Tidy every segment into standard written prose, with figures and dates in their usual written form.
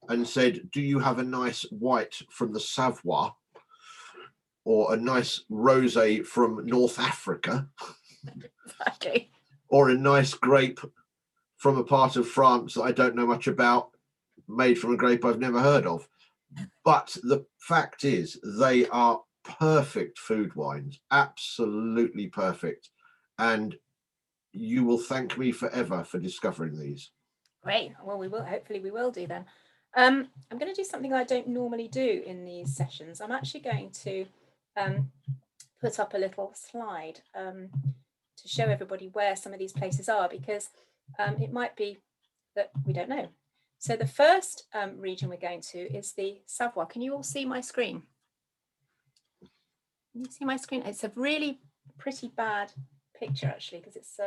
and said, do you have a nice white from the Savoy or a nice rosé from North Africa? Exactly. Or a nice grape from a part of France that I don't know much about, made from a grape I've never heard of. But the fact is, they are perfect food wines, absolutely perfect. And you will thank me forever for discovering these. Great. Well, we will. Hopefully, we will do then. I'm going to do something I don't normally do in these sessions. I'm actually going to put up a little slide to show everybody where some of these places are, because it might be that we don't know. So the first region we're going to is the Savoy. Can you all see my screen? Can you see my screen? It's a really pretty bad picture, actually, because it's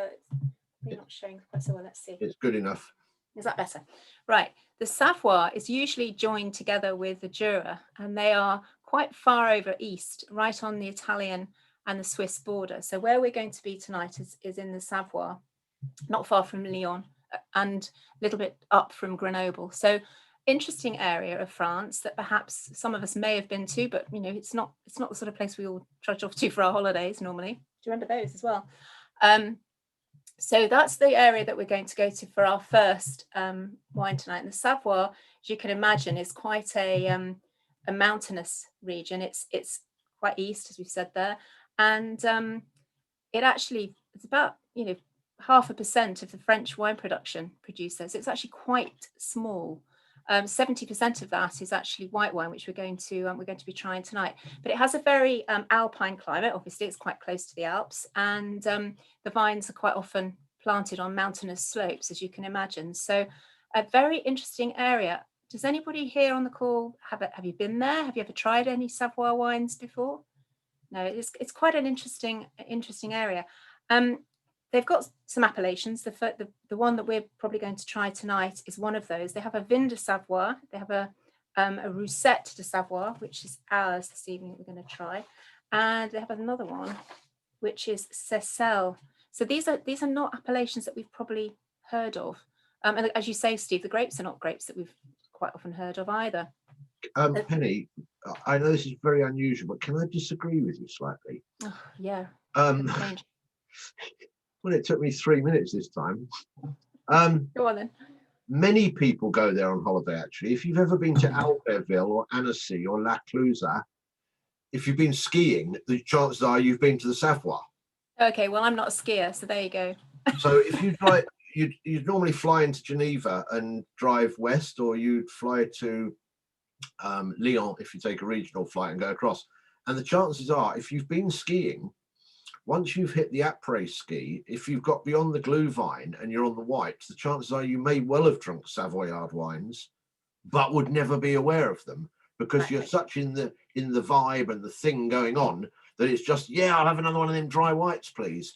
really not showing quite so well. Let's see. It's good enough. Is that better? Right. The Savoy is usually joined together with the Jura, and they are quite far over east, right on the Italian and the Swiss border. So where we're going to be tonight is in the Savoy, not far from Lyon, and a little bit up from Grenoble. So interesting area of France that perhaps some of us may have been to, but it's not the sort of place we all trudge off to for our holidays normally. Do you remember those as well? So that's the area that we're going to go to for our first wine tonight. And the Savoy, as you can imagine, is quite a mountainous region. It's quite east, as we've said there, and it's about 0.5% of the French wine production produced there. So it's actually quite small. 70% of that is actually white wine, which we're going to be trying tonight. But it has a very alpine climate. Obviously, it's quite close to the Alps, and the vines are quite often planted on mountainous slopes, as you can imagine. So a very interesting area. Does anybody here on the call have you been there? Have you ever tried any Savoy wines before? No, it's quite an interesting area. They've got some appellations. The one that we're probably going to try tonight is one of those. They have a Vin de Savoie. They have a Roussette de Savoie, which is ours this evening that we're going to try. And they have another one, which is Cécelle. So these are not appellations that we've probably heard of. And as you say, Steve, the grapes are not grapes that we've quite often heard of either. Penny, I know this is very unusual, but can I disagree with you slightly? Oh, yeah. Well, it took me 3 minutes this time. Go on then. Many people go there on holiday, actually. If you've ever been to Albertville or Annecy or La Clusaz, if you've been skiing, the chances are you've been to the Savoy. Okay, well, I'm not a skier, so there you go. So if you drive, you'd normally fly into Geneva and drive west, or you'd fly to Lyon if you take a regional flight and go across. And the chances are, if you've been skiing, once you've hit the après ski, if you've got beyond the Glühwein and you're on the white, the chances are you may well have drunk Savoyard wines, but would never be aware of them, because you're such in the vibe and the thing going on that it's just, yeah, I'll have another one of them dry whites, please.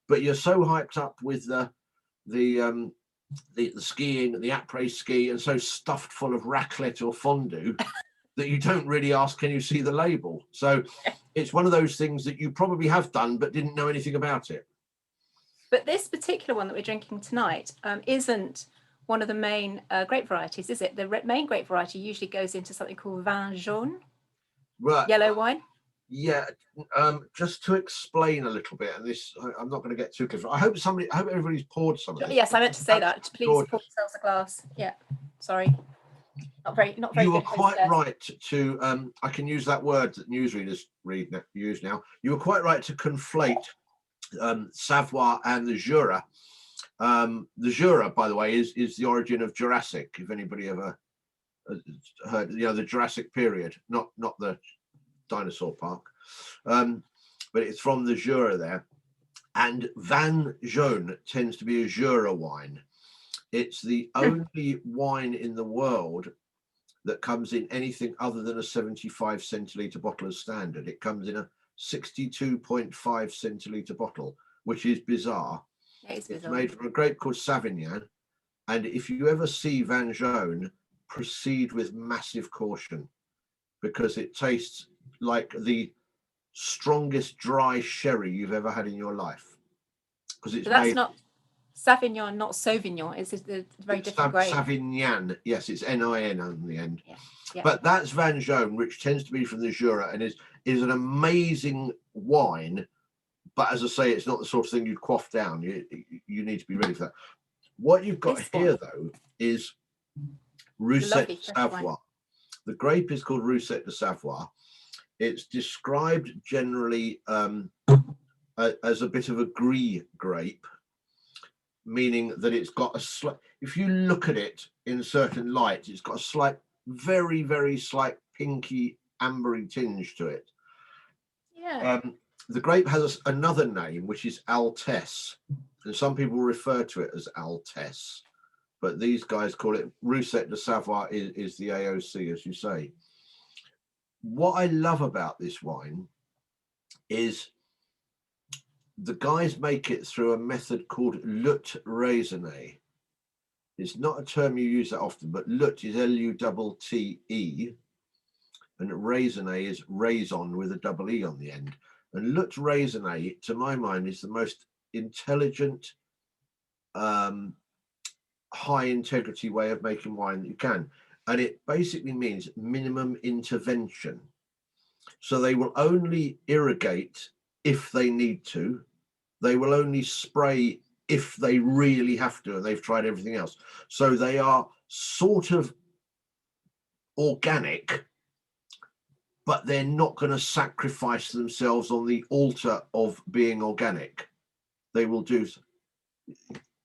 But you're so hyped up with the skiing, the après ski, and so stuffed full of raclette or fondue that you don't really ask, can you see the label? So it's one of those things that you probably have done but didn't know anything about it. But this particular one that we're drinking tonight isn't one of the main grape varieties, is it? The main grape variety usually goes into something called vin jaune, right? Yellow wine. Yeah, just to explain a little bit, and this I'm not going to get too clear. I hope everybody's poured some of this. Yes, I meant to say that. Please pour yourselves a glass. Yeah, sorry. Not very. You were quite right to. I can use that word that newsreaders use now. You were quite right to conflate Savoy and the Jura. The Jura, by the way, is the origin of Jurassic. If anybody ever heard, the Jurassic period, not the dinosaur park, but it's from the Jura there. And vin jaune tends to be a Jura wine. It's the only wine in the world that comes in anything other than a 75 centiliter bottle as standard. It comes in a 62.5 centiliter bottle, which is bizarre. It's made from a grape called Savignan, and if you ever see vin jaune, proceed with massive caution, because it tastes like the strongest dry sherry you've ever had in your life. Because it's Sauvignon, not Sauvignon. It's a very different grape. Savignan, yes, it's Nin on the end. Yeah. Yeah. But that's Vin Jaune, which tends to be from the Jura and is an amazing wine. But as I say, it's not the sort of thing you'd quaff down. You need to be ready for that. What you've got here, though, is Russet de Savoy. The grape is called Russet de Savoy. It's described generally as a bit of a gris grape, meaning that it's got a slight, if you look at it in certain light, it's got a slight, very, very slight pinky ambery tinge to it. Yeah. The grape has another name, which is Altesse, and some people refer to it as Altesse, but these guys call it Russet de Savoy is the AOC, as you say. What I love about this wine is the guys make it through a method called lutte raisonnée. It's not a term you use that often, but lutte is Lutte, and raisonnée is raison with a double E on the end. And lutte raisonnée, to my mind, is the most intelligent, high integrity way of making wine that you can. And it basically means minimum intervention. So they will only irrigate if they need to. They will only spray if they really have to, and they've tried everything else. So they are sort of organic, but they're not going to sacrifice themselves on the altar of being organic. They will do.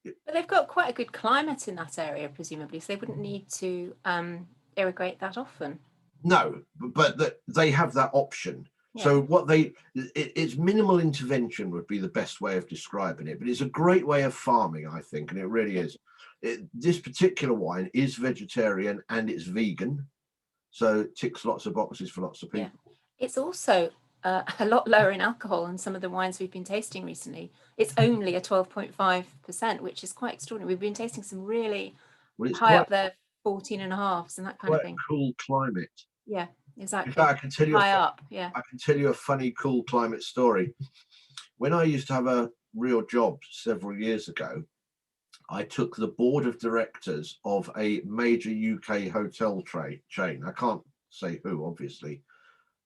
But they've got quite a good climate in that area, presumably, so they wouldn't need to irrigate that often. No, but they have that option. Yeah. So what it's minimal intervention would be the best way of describing it, but it's a great way of farming, I think, and it really is. This particular wine is vegetarian and it's vegan, so it ticks lots of boxes for lots of people. Yeah. It's also a lot lower in alcohol than some of the wines we've been tasting recently. It's only a 12.5%, which is quite extraordinary. We've been tasting some really high up there, 14.5s and that kind of thing. Cool climate. Yeah, exactly. In fact, I can tell you I can tell you a funny, cool climate story. When I used to have a real job several years ago, I took the board of directors of a major UK hotel chain. I can't say who, obviously.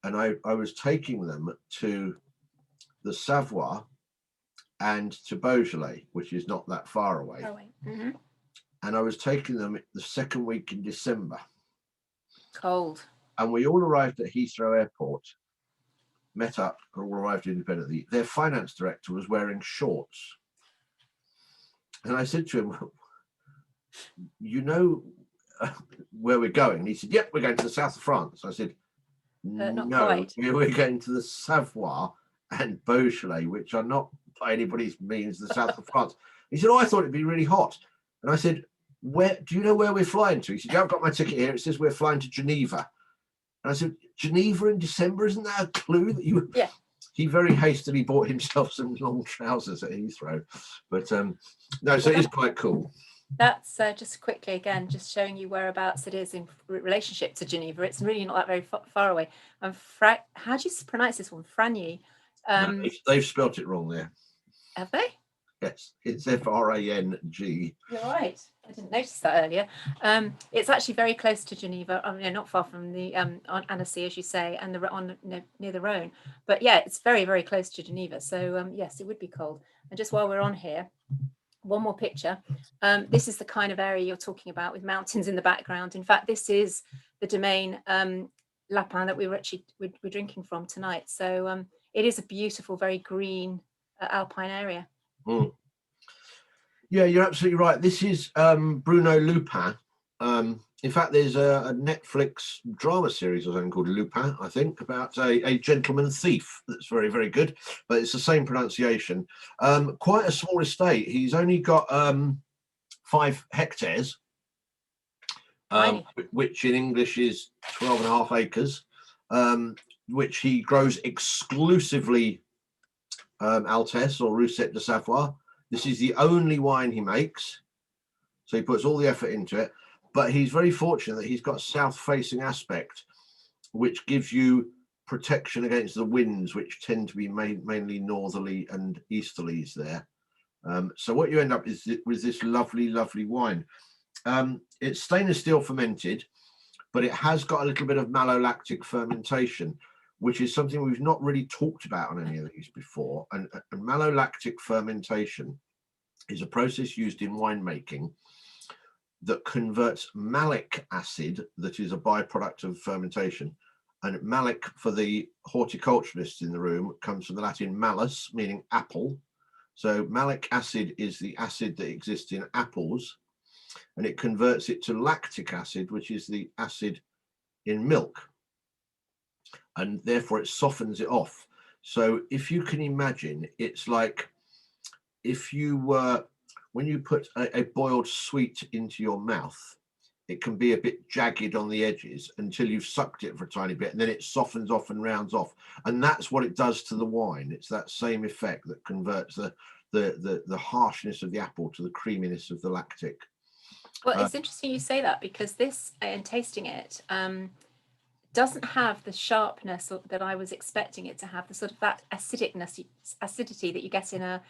And I was taking them to the Savoy and to Beaujolais, which is not that far away. Mm-hmm. And I was taking them the second week in December. Cold. And we all arrived at Heathrow Airport, met up, and all arrived independently. Their finance director was wearing shorts. And I said to him, you know where we're going? And he said, yep, we're going to the south of France. I said, not no, quite. We're going to the Savoy and Beaujolais, which are not by anybody's means the south of France. He said, oh, I thought it'd be really hot. And I said, where? Do you know where we're flying to? He said, yeah, I've got my ticket here. It says we're flying to Geneva. And I said, Geneva in December, isn't that a clue that you... Yeah. He very hastily bought himself some long trousers at Heathrow. But no, so it is quite cool. That's just quickly, again, just showing you whereabouts it is in relationship to Geneva. It's really not that very far away. And how do you pronounce this one? Fragny. No, they've spelt it wrong there. Have they? Yes, it's Frang. You're right. I didn't notice that earlier. It's actually very close to Geneva. I mean, not far from the on Annecy, as you say, and near the Rhone. But yeah, it's very, very close to Geneva. So yes, it would be cold. And just while we're on here, one more picture. This is the kind of area you're talking about with mountains in the background. In fact, this is the domain Lapin that we're drinking from tonight. So it is a beautiful, very green alpine area. Mm. Yeah, you're absolutely right. This is Bruno Lupa. In fact, there's a Netflix drama series or something called Lupin, I think, about a gentleman thief that's very, very good, but it's the same pronunciation. Quite a small estate. He's only got 5 hectares, which in English is 12.5 acres, which he grows exclusively Altesse or Russet de Savoy. This is the only wine he makes, so he puts all the effort into it. But he's very fortunate that he's got a south-facing aspect, which gives you protection against the winds, which tend to be mainly northerly and easterlies there. So what you end up is with this lovely, lovely wine. It's stainless steel fermented, but it has got a little bit of malolactic fermentation, which is something we've not really talked about on any of these before. And malolactic fermentation is a process used in winemaking that converts malic acid, that is a byproduct of fermentation. And malic, for the horticulturalists in the room, comes from the Latin malus, meaning apple. So malic acid is the acid that exists in apples, and it converts it to lactic acid, which is the acid in milk. And therefore it softens it off. So if you can imagine, it's like if you were, when you put a boiled sweet into your mouth, it can be a bit jagged on the edges until you've sucked it for a tiny bit, and then it softens off and rounds off. And that's what it does to the wine. It's that same effect that converts the harshness of the apple to the creaminess of the lactic. Well, it's interesting you say that, because this, in tasting it, doesn't have the sharpness that I was expecting it to have, the sort of that acidity that you get in a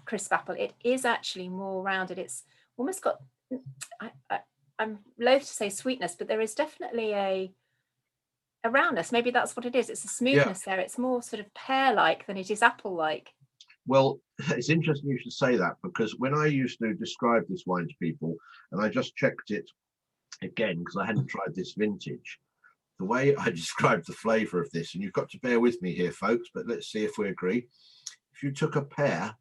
crisp apple. It is actually more rounded. It's almost got, I'm loath to say sweetness, but there is definitely a roundness. Maybe that's what it is. It's a smoothness there. It's more sort of pear-like than it is apple-like. Well, it's interesting you should say that, because when I used to describe this wine to people, and I just checked it again because I hadn't tried this vintage, the way I described the flavour of this, and you've got to bear with me here, folks, but let's see if we agree. If you took a pear,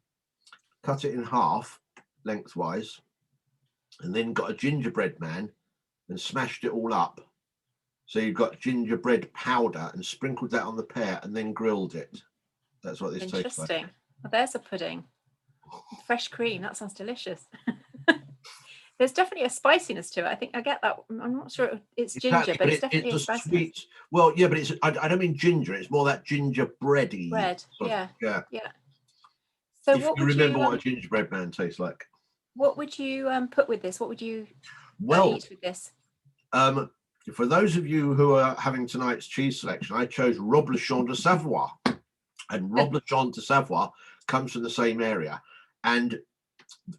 cut it in half lengthwise, and then got a gingerbread man and smashed it all up, so you've got gingerbread powder, and sprinkled that on the pear and then grilled it. That's what this tastes like. Interesting. Well, there's a pudding. Fresh cream. That sounds delicious. There's definitely a spiciness to it. I think I get that. I'm not sure it's ginger, but it's definitely a spiciness. Sweet. Well, yeah, but it's. I don't mean ginger. It's more that gingerbready. Bread. Yeah. Yeah. So if you remember what a gingerbread man tastes like. What would you put with this? What would you eat with this? For those of you who are having tonight's cheese selection, I chose Roblechon de Savoie, and Roblechon de Savoie comes from the same area. And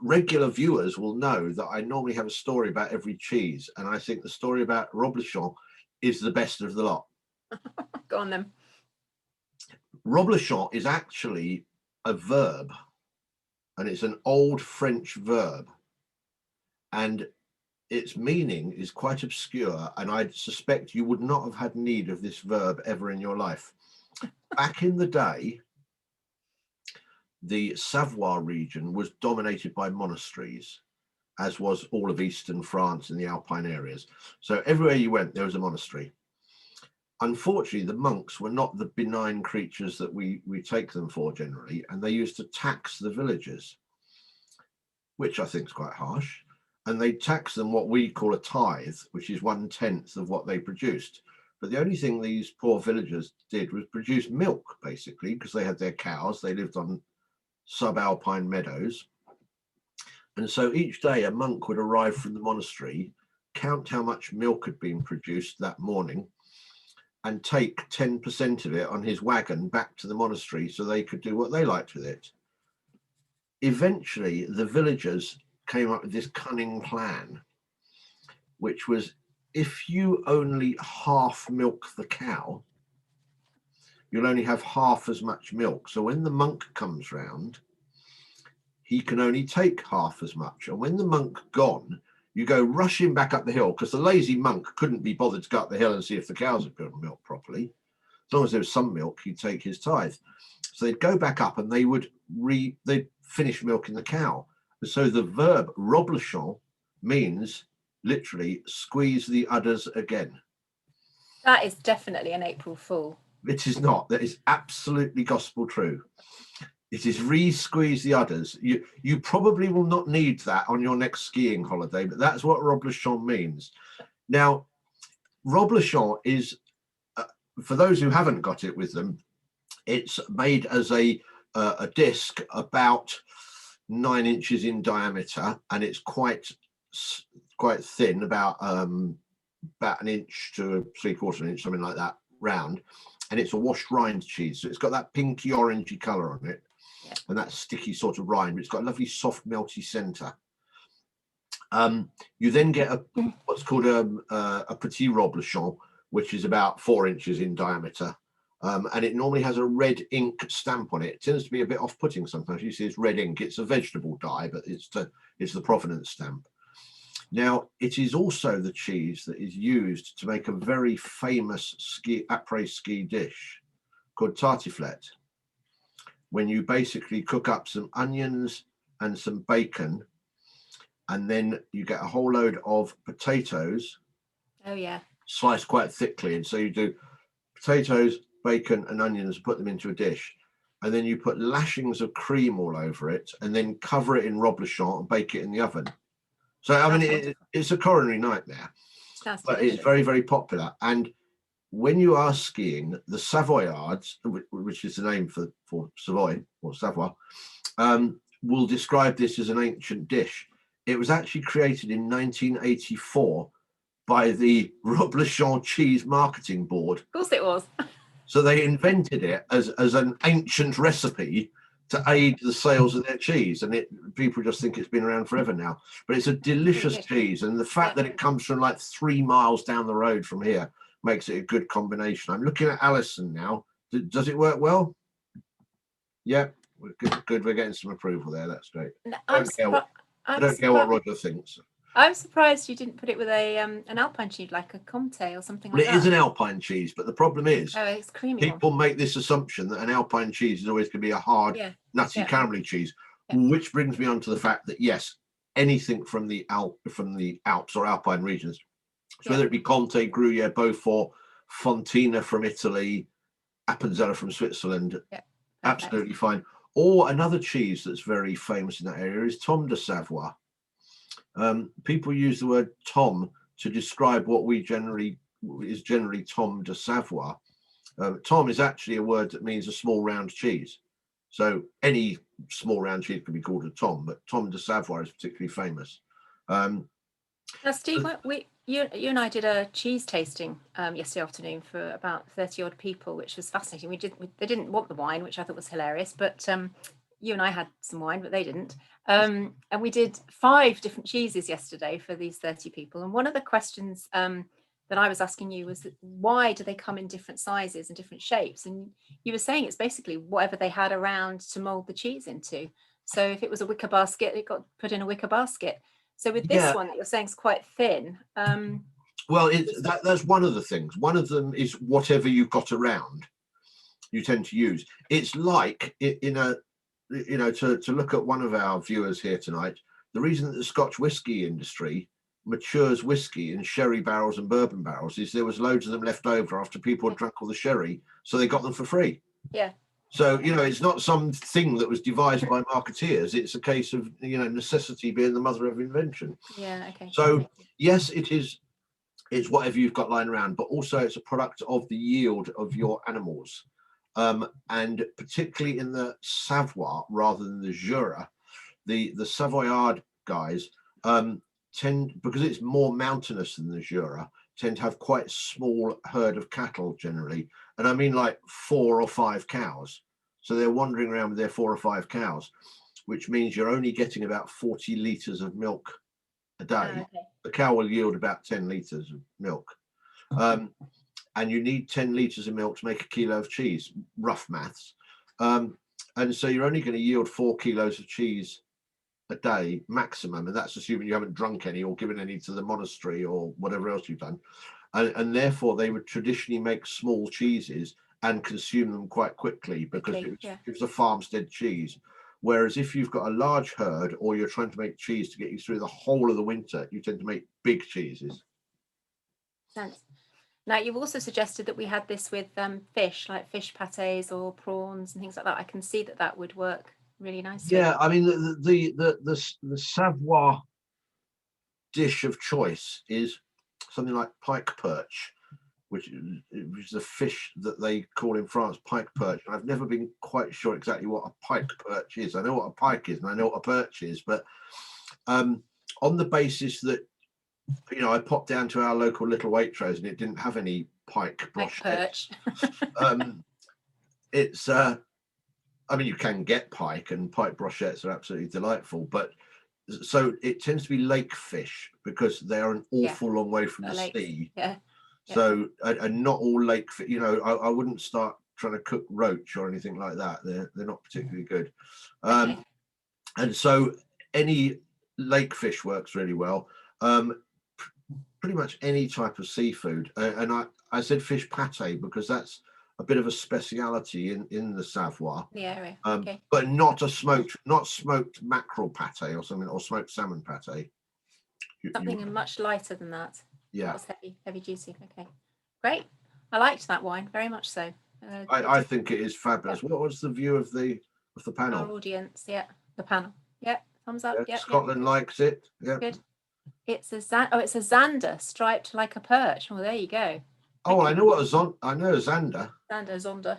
regular viewers will know that I normally have a story about every cheese, and I think the story about Roblechon is the best of the lot. Go on then. Roblechon is actually a verb, and it's an old French verb, and its meaning is quite obscure, and I suspect you would not have had need of this verb ever in your life. Back in the day, the Savoy region was dominated by monasteries, as was all of eastern France and the Alpine areas. So everywhere you went, there was a monastery. Unfortunately, the monks were not the benign creatures that we take them for generally, and they used to tax the villagers, which I think is quite harsh. And they tax them what we call a tithe, which is 1/10 of what they produced. But the only thing these poor villagers did was produce milk, basically, because they had their cows. They lived on subalpine meadows. And so each day a monk would arrive from the monastery, count how much milk had been produced that morning, and take 10% of it on his wagon back to the monastery so they could do what they liked with it. Eventually, the villagers came up with this cunning plan, which was, if you only half milk the cow, you'll only have half as much milk. So when the monk comes round, he can only take half as much. And when the monk gone, you go rushing back up the hill, because the lazy monk couldn't be bothered to go up the hill and see if the cows had been milked properly. As long as there was some milk, he'd take his tithe. So they'd go back up and they'd finish milking the cow. And so the verb Roblechon means literally squeeze the udders again. That is definitely an April Fool. It is not. That is absolutely gospel true. It is re-squeeze the udders. You probably will not need that on your next skiing holiday, but that's what Roblechon means. Now, Roblechon is, for those who haven't got it with them, it's made as a disc about 9 inches in diameter, and it's quite thin, about an inch to 3/4 inch, something like that, round. And it's a washed rind cheese, so it's got that pinky orangey color on it. and that sticky sort of rind, but it's got a lovely soft melty centre. You then get what's called a petit reblochon, which is about 4 inches in diameter, and it normally has a red ink stamp on it. It tends to be a bit off-putting sometimes. You see it's red ink. It's a vegetable dye, but it's the provenance stamp. Now, it is also the cheese that is used to make a very famous après-ski dish called tartiflette, when you basically cook up some onions and some bacon, and then you get a whole load of potatoes. Oh, yeah. Sliced quite thickly. And so you do potatoes, bacon, and onions, put them into a dish. And then you put lashings of cream all over it, and then cover it in reblochon and bake it in the oven. So, I mean, it's a coronary nightmare, but it's very, very popular. And when you are skiing, the Savoyards, which is the name for Savoy or Savoy, will describe this as an ancient dish. It was actually created in 1984 by the Reblochon Cheese Marketing Board. Of course it was. So they invented it as an ancient recipe to aid the sales of their cheese, and people just think it's been around forever now. But it's a delicious cheese, and the fact that it comes from like 3 miles down the road from here makes it a good combination. I'm looking at Alison now. Does it work well? Yeah, good. We're getting some approval there. That's great. I don't care what Roger thinks. I'm surprised you didn't put it with an Alpine cheese, like a Comte or something like that. It is an Alpine cheese, but the problem is, it's creamy. People make this assumption that an Alpine cheese is always going to be a hard, nutty, caramelly cheese, which brings me on to the fact that yes, anything from the Alps or Alpine regions, so whether it be Comte, Gruyere, Beaufort, Fontina from Italy, Appenzeller from Switzerland, absolutely fine. Or another cheese that's very famous in that area is Tome de Savoie. People use the word Tom to describe what is generally Tome de Savoie. Tom is actually a word that means a small round cheese. So any small round cheese can be called a Tom, but Tome de Savoie is particularly famous. Now, Steve, you and I did a cheese tasting yesterday afternoon for about 30 odd people, which was fascinating. They didn't want the wine, which I thought was hilarious, but you and I had some wine, but they didn't. And we did 5 different cheeses yesterday for these 30 people. And one of the questions that I was asking you was, why do they come in different sizes and different shapes? And you were saying it's basically whatever they had around to mold the cheese into. So if it was a wicker basket, it got put in a wicker basket. So with this one that you're saying is quite thin. Well, that's one of the things. One of them is whatever you've got around, you tend to use. It's like to look at one of our viewers here tonight, the reason that the Scotch whisky industry matures whiskey in sherry barrels and bourbon barrels is there was loads of them left over after people had drunk all the sherry, so they got them for free. Yeah. So, it's not something that was devised by marketeers. It's a case of, necessity being the mother of invention. Yeah, okay. So, yes, it's whatever you've got lying around, but also it's a product of the yield of your animals. And particularly in the Savoie rather than the Jura, the Savoyard guys tend, because it's more mountainous than the Jura, tend to have quite a small herd of cattle generally. And I mean like 4 or 5 cows. So they're wandering around with their 4 or 5 cows, which means you're only getting about 40 litres of milk a day. Okay. The cow will yield about 10 litres of milk. And you need 10 litres of milk to make a kilo of cheese, rough maths. And so you're only going to yield 4 kilos of cheese a day maximum, and that's assuming you haven't drunk any or given any to the monastery or whatever else you've done. And therefore they would traditionally make small cheeses and consume them quite quickly because it was a farmstead cheese. Whereas if you've got a large herd or you're trying to make cheese to get you through the whole of the winter, you tend to make big cheeses. Sense. Now, you've also suggested that we had this with fish, like fish pâtés or prawns and things like that. I can see that would work really nicely. Yeah, I mean, the Savoy dish of choice is something like pike perch, which is a fish that they call in France pike perch. And I've never been quite sure exactly what a pike perch is. I know what a pike is and I know what a perch is, but on the basis that, I popped down to our local little Waitrose and it didn't have any pike perch. It's I mean, you can get pike, and pike brochettes are absolutely delightful, but so it tends to be lake fish because they are an awful long way from the sea. Yeah. So, and not all lake fish, you know, I wouldn't start trying to cook roach or anything like that. They're not particularly good. And so any lake fish works really well. Pretty much any type of seafood. And I said fish pate because that's a bit of a speciality in the Savoy. The area. But not smoked mackerel pate or something, or smoked salmon pate. Something much lighter than that. Yeah. That was heavy duty. Okay. Great. I liked that wine very much so. I think it is fabulous. What was the view of the panel? Our audience, the panel. Thumbs up. Scotland likes it. Good. It's a zander striped like a perch. Well, there you go. Oh, I know what a zander. Zonder.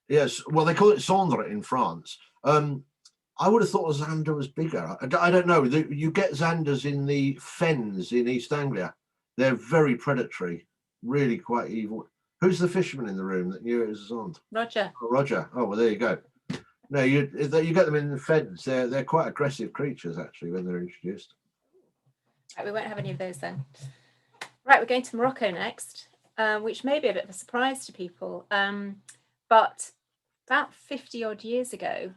Yes, well, they call it cendre in France. I would have thought a zander was bigger. I don't know. You get zanders in the fens in East Anglia. They're very predatory, really quite evil. Who's the fisherman in the room that knew it was a zander? Roger. Oh, Roger. Oh, well, there you go. No, you get them in the fens. They're quite aggressive creatures actually when they're introduced. Right, we won't have any of those then. Right, we're going to Morocco next, which may be a bit of a surprise to people. But about 50 odd years ago,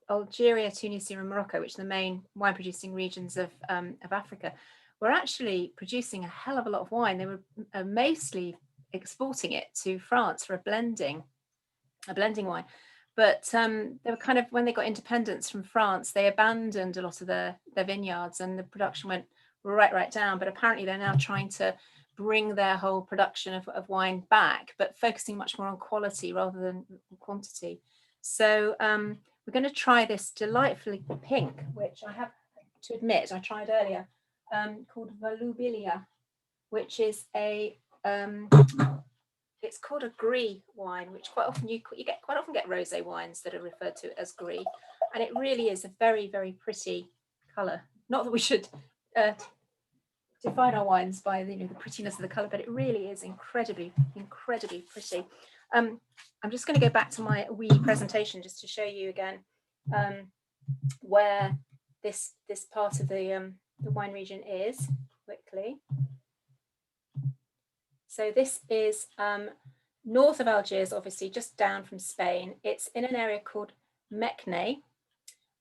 Algeria, Tunisia, and Morocco, which are the main wine producing regions of Africa, were actually producing a hell of a lot of wine. They were mostly exporting it to France for a blending wine. But they were kind of, when they got independence from France, they abandoned a lot of their vineyards and the production went right down. But apparently they're now trying to bring their whole production of wine back, but focusing much more on quality rather than quantity. So we're going to try this delightfully pink, which I have to admit I tried earlier, called Valuabilia, which is it's called a gris wine, which quite often you get rosé wines that are referred to as gris, and it really is a very, very pretty colour. Not that we should define our wines by the prettiness of the colour, but it really is incredibly pretty. I'm just going to go back to my wee presentation just to show you again where this part of the wine region is quickly. So this is north of Algiers, obviously, just down from Spain. It's in an area called Meknès,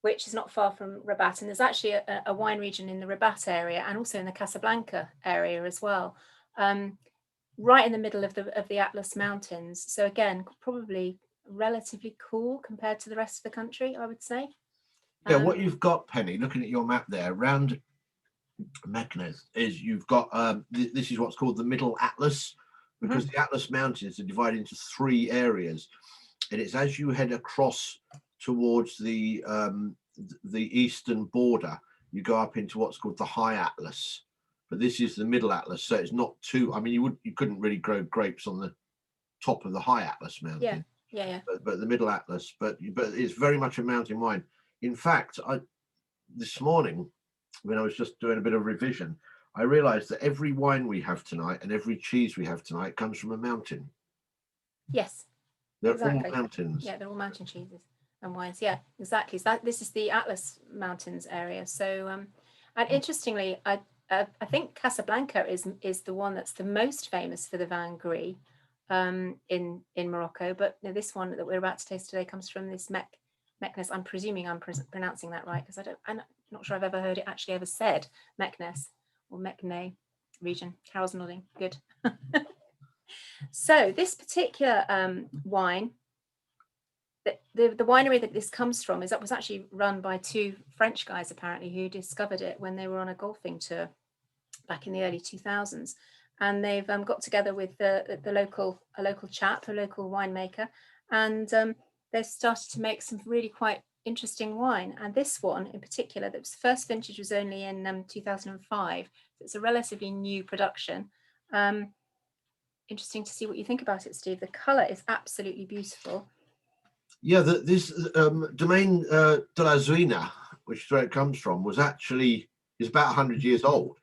which is not far from Rabat. And there's actually a wine region in the Rabat area and also in the Casablanca area as well, right in the middle of the Atlas Mountains. So again, probably relatively cool compared to the rest of the country, I would say. Yeah, what you've got, Penny, looking at your map there, around Meknès, is you've got this is what's called the Middle Atlas, because the Atlas Mountains are divided into 3 areas, and it's as you head across towards the eastern border, you go up into what's called the High Atlas, but this is the Middle Atlas, so it's not too. I mean, you couldn't really grow grapes on the top of the High Atlas mountain. Yeah. But the Middle Atlas, but it's very much a mountain wine. In fact, this morning, when I was just doing a bit of revision, I realized that every wine we have tonight and every cheese we have tonight comes from a mountain. Yes. They're all mountains. Yeah, they're all mountain cheeses and wines. Yeah, exactly. So this is the Atlas Mountains area. So, and interestingly, I think Casablanca is the one that's the most famous for the vin gris in Morocco. But this one that we're about to taste today comes from this Meknès. I'm presuming I'm pronouncing that right, because I'm not sure I've ever heard it actually ever said Meknès or Meknès region. Carol's nodding. Good. So this particular wine, the winery that this comes from was actually run by 2 French guys apparently, who discovered it when they were on a golfing tour back in the early 2000s, and they've got together with a local winemaker, and they've started to make some really quite interesting wine. And this one in particular, the first vintage was only in 2005. So it's a relatively new production. Interesting to see what you think about it, Steve. The colour is absolutely beautiful. Yeah, this Domaine de la Zuina, which is where it comes from, is about 100 years old,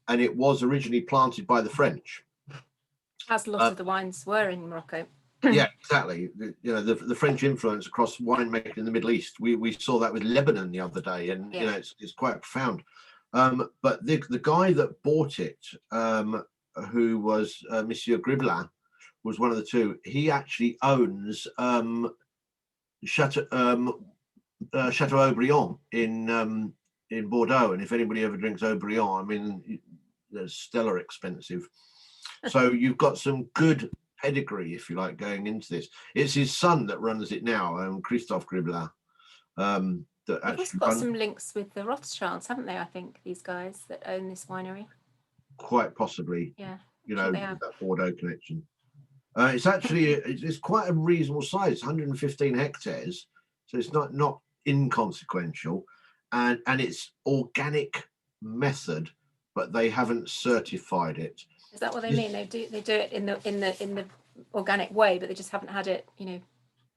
and it was originally planted by the French. As a lot of the wines were in Morocco. Yeah, exactly. The French influence across winemaking in the Middle East. We saw that with Lebanon the other day, and Yeah. it's quite profound. But the guy that bought it, who was Monsieur Gribelin, was one of the two. He actually owns Chateau Chateau Aubryon in Bordeaux, and if anybody ever drinks Aubryon, I mean, they're stellar expensive. So you've got some good pedigree, if you like, going into this. It's his son that runs it now, Christophe Gribelin. That They've also actually got some links with the Rothschilds, haven't they? I think these guys that own this winery. quite possibly, Yeah, that Bordeaux connection. It's actually it's quite a reasonable size, 115 hectares, so it's not inconsequential, and it's organic method, but they haven't certified it. Is that what they mean? They do it in the organic way, but they just haven't had it,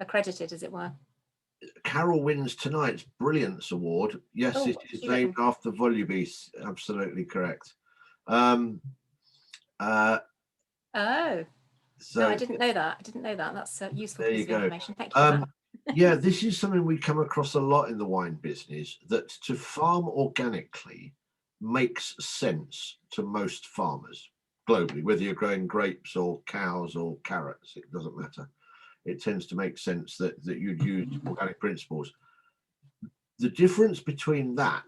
accredited, as it were. Carol wins tonight's Brilliance Award. Yes, it is named after Valuabilia. Absolutely correct. Oh. So, no, I didn't know that. That's a useful piece of information. Thank you for that. Yeah, this is something we come across a lot in the wine business, that to farm organically makes sense to most farmers globally, whether you're growing grapes or cows or carrots, it doesn't matter. It tends to make sense that you'd use organic principles. The difference between that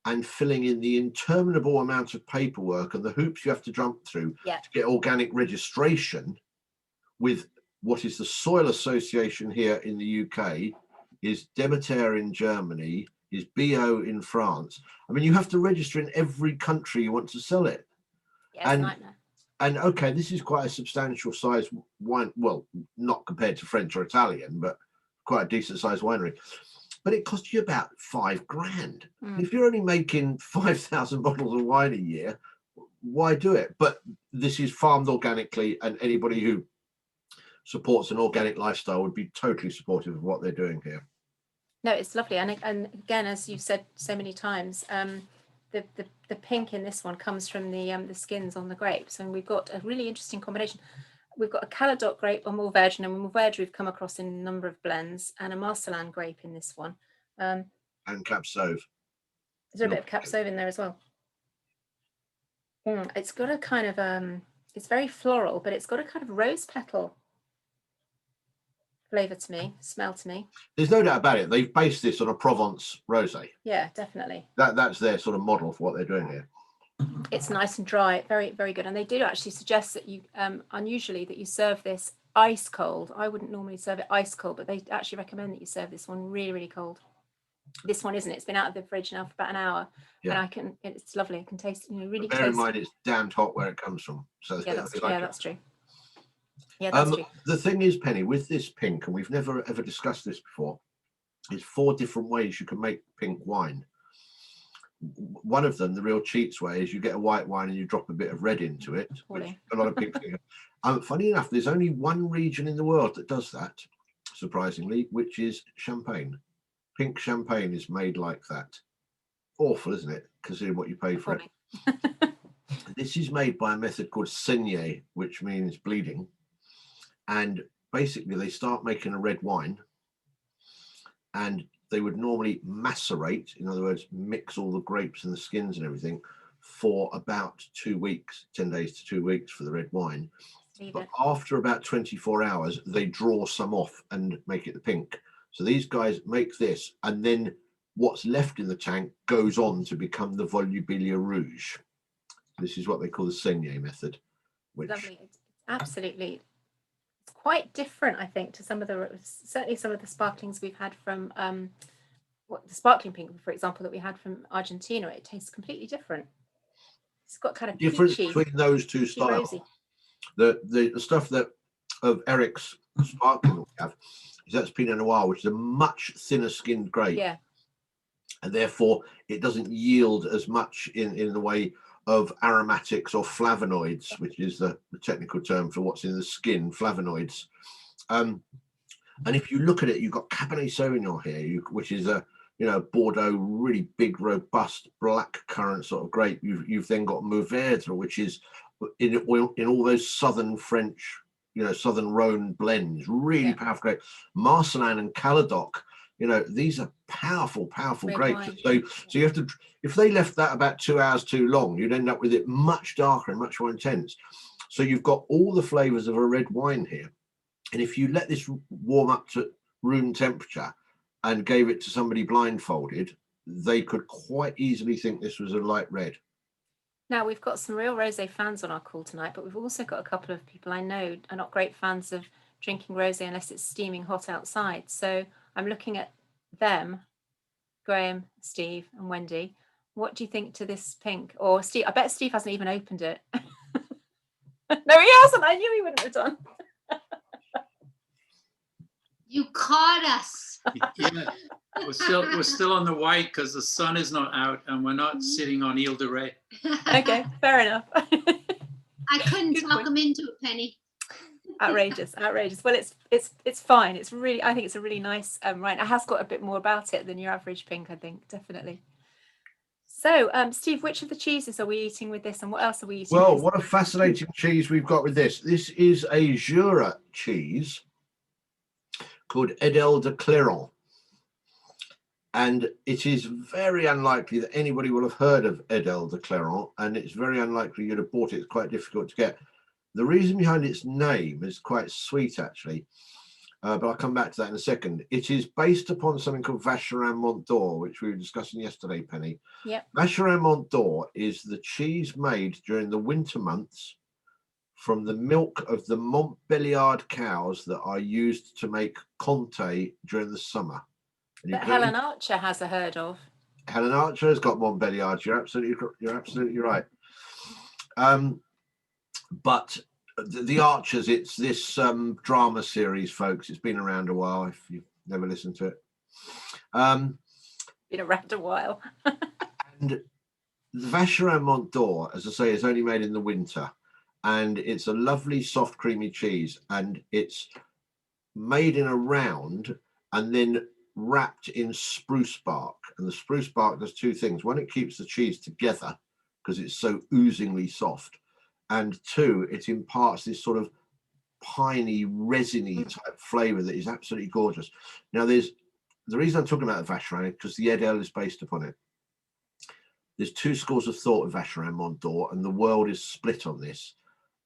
and filling in the interminable amount of paperwork and the hoops you have to jump through to get organic registration with what is the Soil Association here in the UK, is Demeter in Germany, is BO in France. I mean, you have to register in every country you want to sell it. Yeah, it's a nightmare. And okay, this is quite a substantial size wine. Well, not compared to French or Italian, but quite a decent sized winery. But it costs you about $5,000. If you're only making 5,000 bottles of wine a year, why do it? But this is farmed organically, and anybody who supports an organic lifestyle would be totally supportive of what they're doing here. No, it's lovely, and again, as you've said so many times, the pink in this one comes from the skins on the grapes, and we've got a really interesting combination. We've got a Caladoc grape, a Mourvedre, and a Mourvedre we've come across in a number of blends, and a Marcelin grape in this one. And Cab Sauv. Is there a bit of Cab Sauv in there as well? It's got a kind of it's very floral, but it's got a kind of rose petal flavour to me, smell to me. There's no doubt about it. They've based this on a Provence rosé. Yeah, definitely. That's their sort of model for what they're doing here. It's nice and dry, very, very good. And they do actually suggest that you, unusually, that you serve this ice cold. I wouldn't normally serve it ice cold, but they actually recommend that you serve this one really, really cold. This one isn't. It's been out of the fridge now for about an hour, and it's lovely. I can taste, really. Bear in mind, it's damned hot where it comes from. So yeah, that's true. Yeah, that's true. The thing is, Penny, with this pink, and we've never ever discussed this before, is 4 different ways you can make pink wine. One of them, the real cheats way, is you get a white wine and you drop a bit of red into it, which a lot of people do. Funny enough, there's only one region in the world that does that, surprisingly, which is Champagne. Pink champagne is made like that. Awful, isn't it? Considering what you pay for it. This is made by a method called saignée, which means bleeding. And basically, they start making a red wine, and they would normally macerate, in other words, mix all the grapes and the skins and everything for about 2 weeks, 10 days to 2 weeks for the red wine. But after about 24 hours, they draw some off and make it the pink. So these guys make this, and then what's left in the tank goes on to become the Valuabilia Rouge. This is what they call the saignée method. Which lovely. It's absolutely, it's quite different, I think, to certainly some of the sparklings we've had from the sparkling pink, for example, that we had from Argentina. It tastes completely different. It's got kind of difference peachy, between those two styles. Rosy. The stuff that of Eric's sparkling we have is that's Pinot Noir, which is a much thinner skinned grape. Yeah. And therefore it doesn't yield as much in the way of aromatics or flavonoids, which is the technical term for what's in the skin, flavonoids. And if you look at it, you've got Cabernet Sauvignon here, which is a Bordeaux, really big, robust black currant sort of grape. You've then got Mourvedre, which is in all those southern French, Southern Rhone blends, really Yeah. powerful grape. Marcelin and Caladoc, these are powerful Red grapes. wine. So you have to, if they left that about 2 hours too long, you'd end up with it much darker and much more intense. So you've got all the flavors of a red wine here. And if you let this warm up to room temperature and gave it to somebody blindfolded, they could quite easily think this was a light red. Now, we've got some real rosé fans on our call tonight, but we've also got a couple of people I know are not great fans of drinking rosé unless it's steaming hot outside. So I'm looking at them, Graham, Steve, and Wendy. What do you think to this pink? Or Steve, I bet Steve hasn't even opened it. No, he hasn't. I knew he wouldn't have done. You caught us. Yeah, we're still on the white because the sun is not out and we're not sitting on Ile de Ré. Okay, fair enough. I couldn't Good talk point. them into it, Penny. Outrageous. Well, it's fine. I think it's a really nice wine. It has got a bit more about it than your average pink, I think, definitely. So, Steve, which of the cheeses are we eating with this, and what else are we eating? Well, with this? what a fascinating cheese we've got with this. This is a Jura cheese called Edel de Clairon. And it is very unlikely that anybody will have heard of Edel de Clairon, and it's very unlikely you'd have bought it. It's quite difficult to get. The reason behind its name is quite sweet, actually, but I'll come back to that in a second. It is based upon something called Vacherin Mont d'Or, which we were discussing yesterday, Penny. Yep. Vacherin Mont d'Or is the cheese made during the winter months from the milk of the Montbéliard cows that are used to make Comté during the summer. That Helen Archer has a herd of. Helen Archer has got Montbéliard. You're absolutely right. But the Archers, it's this drama series, folks. It's been around a while. If you've never listened to it, Been around a while. and the Vacherin Mont d'Or, as I say, is only made in the winter, and it's a lovely, soft, creamy cheese, and it's made in a round and then wrapped in spruce bark. And the spruce bark does two things. One, it keeps the cheese together because it's so oozingly soft. And two, it imparts this sort of piney, resiny type flavor that is absolutely gorgeous. Now, the reason I'm talking about the Vacherin is because the Edel is based upon it. There's two schools of thought of Vacherin Mont d'Or, and the world is split on this.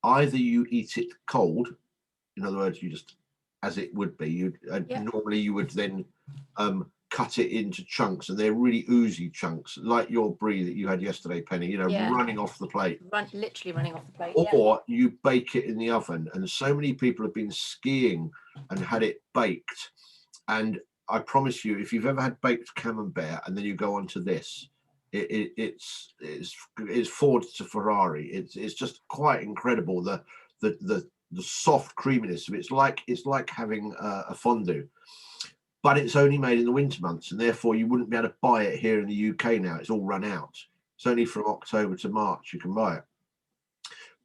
Either you eat it cold, in other words, you just, as it would be, normally you would then cut it into chunks, and they're really oozy chunks, like your brie that you had yesterday, Penny, running off the plate. Literally running off the plate. Or you bake it in the oven, and so many people have been skiing and had it baked. And I promise you, if you've ever had baked camembert and then you go on to this, it's Ford to Ferrari. It's just quite incredible. The soft creaminess of it. It's like having a fondue, but it's only made in the winter months, and therefore you wouldn't be able to buy it here in the UK now. It's all run out. It's only from October to March you can buy it.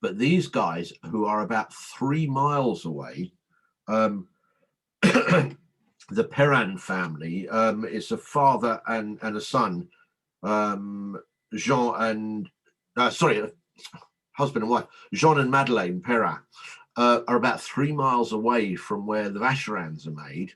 But these guys, who are about 3 miles away, the Perrin family, it's a father and a son, Jean and husband and wife, Jean and Madeleine Perrin, are about 3 miles away from where the Vacherins are made.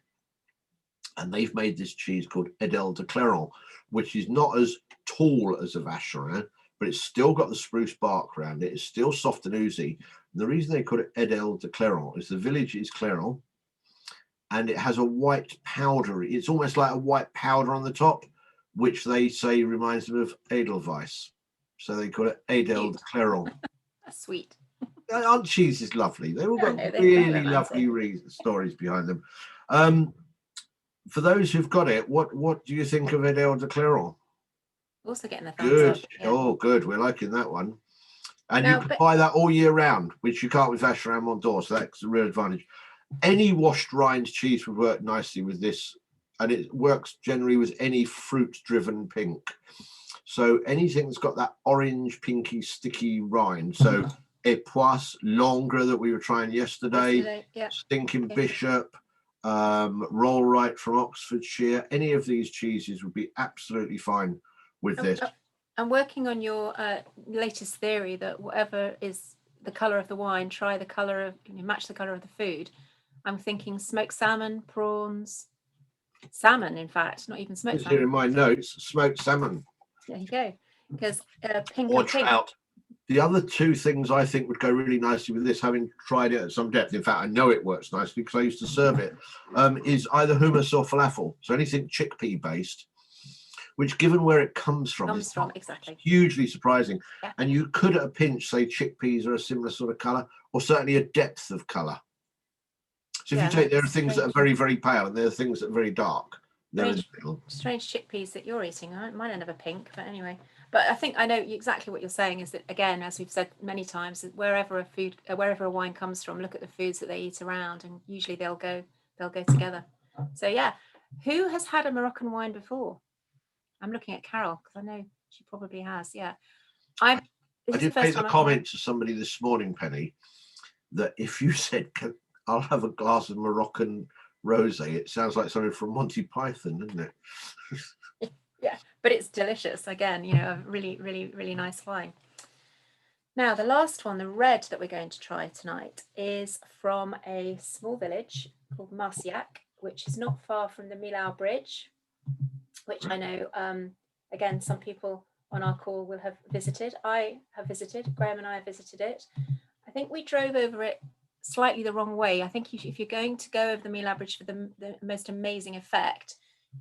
And they've made this cheese called Edel de Clairon, which is not as tall as a Vacherin, but it's still got the spruce bark around it. It's still soft and oozy. And the reason they call it Edel de Clairon is the village is Clairon, and it has a white powder. It's almost like a white powder on the top, which they say reminds them of Edelweiss. So they call it Edel de Clairon. That's sweet. Aren't cheeses lovely? They've all got really lovely stories behind them. For those who've got it, what do you think of Edel de Clairon? Also getting a thumbs Good. up. Yeah. Oh, good. We're liking that one. And you can buy that all year round, which you can't with Vacherin Mont d'Or, so that's a real advantage. Any washed rind cheese would work nicely with this, and it works generally with any fruit-driven pink. So anything that's got that orange, pinky, sticky rind. So Epoisse, Langres that we were trying yesterday. Stinking Bishop, Roll Right from Oxfordshire. Any of these cheeses would be absolutely fine with this. I'm working on your latest theory that whatever is the color of the wine, try the color of, match the color of the food. I'm thinking smoked salmon, prawns, salmon, in fact, not even smoked It's here in salmon. my notes, smoked salmon There you go. Because pink or and pink. trout. The other two things I think would go really nicely with this, having tried it at some depth, in fact, I know it works nicely because I used to serve it, is either hummus or falafel. So anything chickpea based, which given where it comes from, is exactly hugely surprising. Yeah. And you could at a pinch say chickpeas are a similar sort of color, or certainly a depth of color. So if you take, there are things that are very, very pale and there are things that are very dark. Strange chickpeas that you're eating. Mine are never pink, but anyway. But I think I know exactly what you're saying, is that, again, as we've said many times, that wherever a wine comes from, look at the foods that they eat around, and usually they'll go together. So yeah, who has had a Moroccan wine before? I'm looking at Carol because I know she probably has. Yeah, I did make a comment to somebody this morning, Penny, that if you said, I'll have a glass of Moroccan rosé, it sounds like something from Monty Python, doesn't it? Yeah, but it's delicious. Again, a really, really, really nice wine. Now, the last one, the red that we're going to try tonight, is from a small village called Marciac, which is not far from the Millau Bridge, which I know, again, some people on our call will have visited. I have visited, Graham and I have visited it. I think we drove over it slightly the wrong way. I think if you're going to go over the Millau Bridge for the most amazing effect,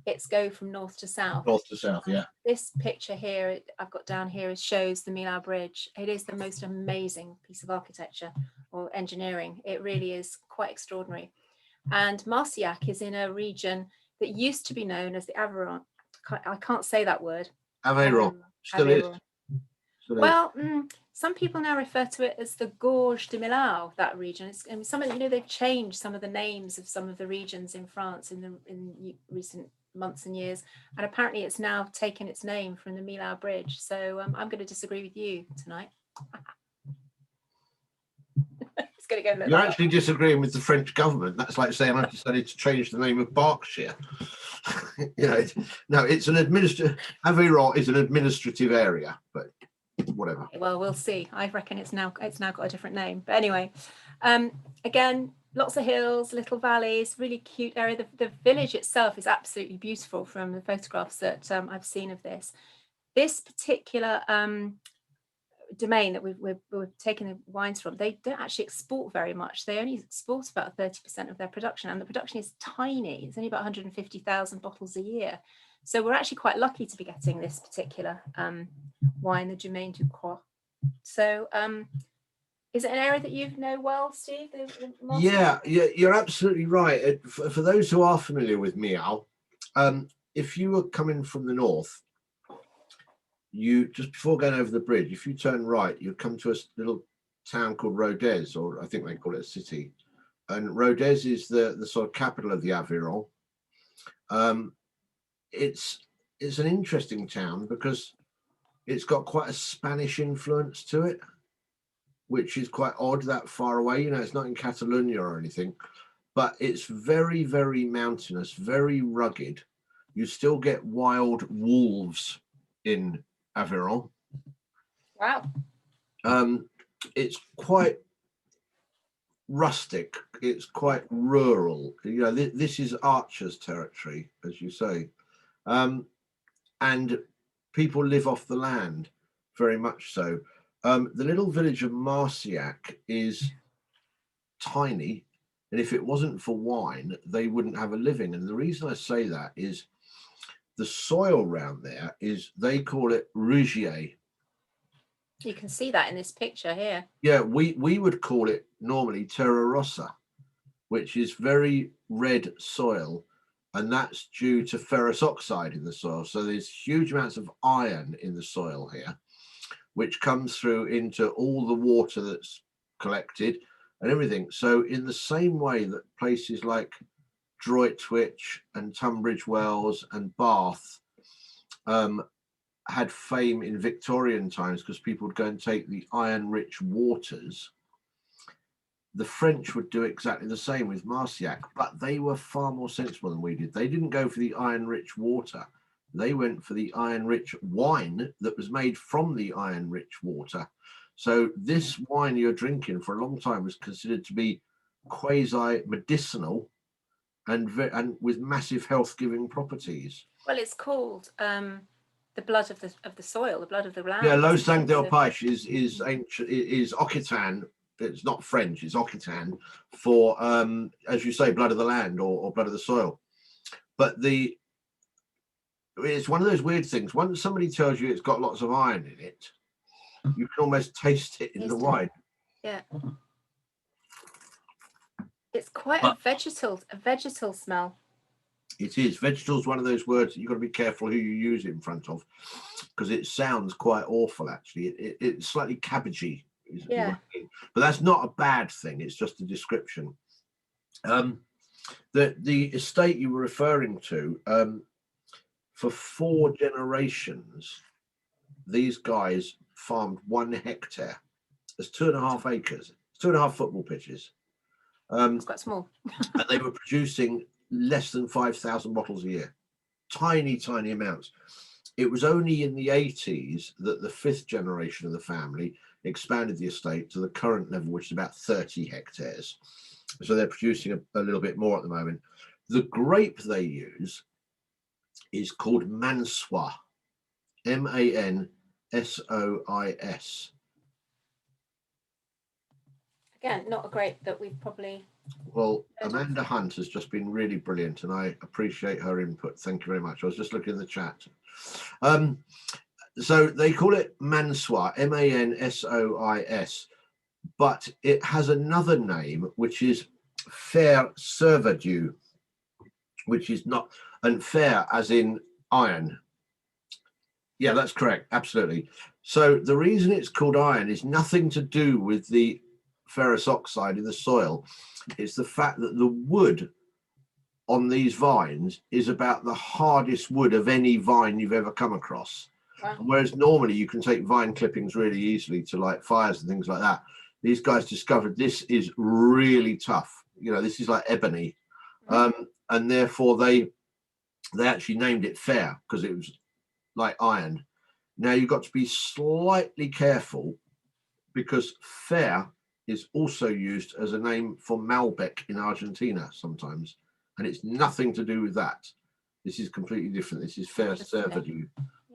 it's go from north to south. North to south, yeah. This picture here I've got down here shows the Millau Bridge. It is the most amazing piece of architecture or engineering. It really is quite extraordinary. And Marciac is in a region that used to be known as the Aveyron. I can't say that word. Aveyron. Still Aveyron. is. Well, some people now refer to it as the Gorge de Millau, that region. They've changed some of the names of some of the regions in France in recent months and years, and apparently it's now taken its name from the Millau Bridge. So I'm going to disagree with you tonight. It's going to go. You're actually disagreeing with the French government. That's like saying I decided to change the name of Berkshire. No, it's an Aveyron is an administrative area, but whatever. Well, we'll see. I reckon it's now got a different name. But anyway, again, lots of hills, little valleys, really cute area. The village itself is absolutely beautiful from the photographs that I've seen of this. This particular domain that we're taking the wines from, they don't actually export very much. They only export about 30% of their production, and the production is tiny. It's only about 150,000 bottles a year. So we're actually quite lucky to be getting this particular wine, the Domaine du Croix. So is it an area that you know well, Steve? Yeah, you're absolutely right. For those who are familiar with Millau, if you were coming from the north, you just before going over the bridge, if you turn right, you'd come to a little town called Rodez, or I think they call it a city. And Rodez is the sort of capital of the Aveyron. It's an interesting town because it's got quite a Spanish influence to it, which is quite odd that far away. It's not in Catalonia or anything, but it's very, very mountainous, very rugged. You still get wild wolves in Aveyron. Wow. It's quite rustic. It's quite rural. This is archers' territory, as you say. And people live off the land, very much so. The little village of Marciac is tiny, and if it wasn't for wine, they wouldn't have a living. And the reason I say that is the soil around there they call it rougier. You can see that in this picture here. Yeah, we would call it normally terra rossa, which is very red soil, and that's due to ferrous oxide in the soil. So there's huge amounts of iron in the soil here, which comes through into all the water that's collected and everything. So in the same way that places like Droitwich and Tunbridge Wells and Bath had fame in Victorian times because people would go and take the iron-rich waters, the French would do exactly the same with Marciac, but they were far more sensible than we did. They didn't go for the iron-rich water. They went for the iron-rich wine that was made from the iron-rich water. So this wine you're drinking for a long time was considered to be quasi medicinal and with massive health giving properties. Well, it's called the blood of the soil, the blood of the land. Yeah, Lo isn't Sang it? del So- Paiche is ancient, is Occitan. It's not French, it's Occitan for as you say, blood of the land or blood of the soil. But it's one of those weird things. Once somebody tells you it's got lots of iron in it, you can almost taste it in the Taste it. wine. Yeah. It's quite But- a vegetal smell. It is. Vegetal's one of those words that you've got to be careful who you use it in front of, because it sounds quite awful, actually. It's slightly cabbagey. Is what Yeah. I mean. But that's not a bad thing. It's just a description. The estate you were referring to, for 4 generations, these guys farmed 1 hectare. That's 2.5 acres. 2.5 football pitches. It's quite small. And they were producing less than 5,000 bottles a year. Tiny, tiny amounts. It was only in the 80s that the 5th generation of the family expanded the estate to the current level, which is about 30 hectares. So they're producing a little bit more at the moment. The grape they use is called Mansois, Mansois. Again, not a grape that we've probably. Well, Amanda Hunt has just been really brilliant, and I appreciate her input. Thank you very much. I was just looking in the chat. So they call it Mansois, Mansois, but it has another name, which is Fer Cerverdue, which is not, and fer as in iron. Yeah, that's correct. Absolutely. So the reason it's called iron is nothing to do with the ferrous oxide in the soil. It's the fact that the wood on these vines is about the hardest wood of any vine you've ever come across. Wow. Whereas normally you can take vine clippings really easily to light fires and things like that. These guys discovered this is really tough. You know, this is like ebony. And therefore they actually named it fer because it was like iron. Now you've got to be slightly careful because fer is also used as a name for Malbec in Argentina sometimes, and it's nothing to do with that. This is completely different. This is Fer Cerverdue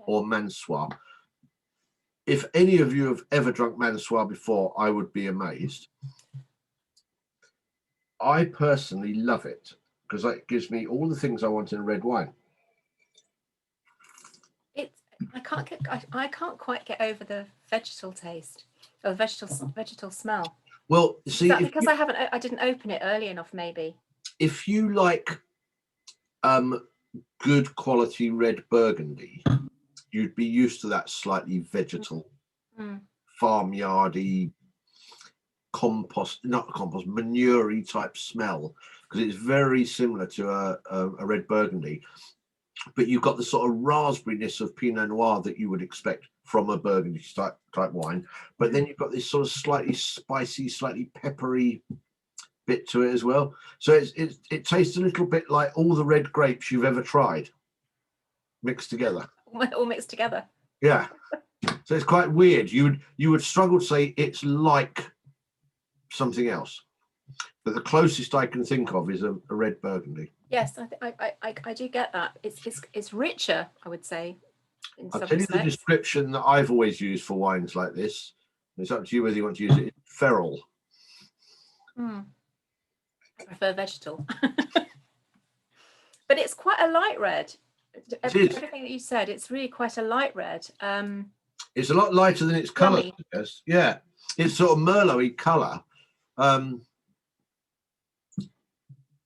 or Mansois. If any of you have ever drunk Mansois before, I would be amazed. I personally love it because it gives me all the things I want in red wine. I can't quite get over the vegetal taste or the vegetal smell. Well, see, Is that because I didn't open it early enough, maybe? if you like good quality red Burgundy, you'd be used to that slightly vegetal, farmyardy, manure-y type smell, because it's very similar to a red Burgundy. But you've got the sort of raspberryness of Pinot Noir that you would expect from a Burgundy type wine. But then you've got this sort of slightly spicy, slightly peppery bit to it as well. So it tastes a little bit like all the red grapes you've ever tried mixed together. All mixed together. Yeah. So it's quite weird. You would struggle to say it's like something else. But the closest I can think of is a red Burgundy. Yes, I do get that. It's richer, I would say. I'll tell you the description that I've always used for wines like this. It's up to you whether you want to use it. It's feral. I prefer vegetal. But it's quite a light red. Everything that you said, it's really quite a light red. It's a lot lighter than its colour. Yes. Yeah, it's sort of Merlot-y colour.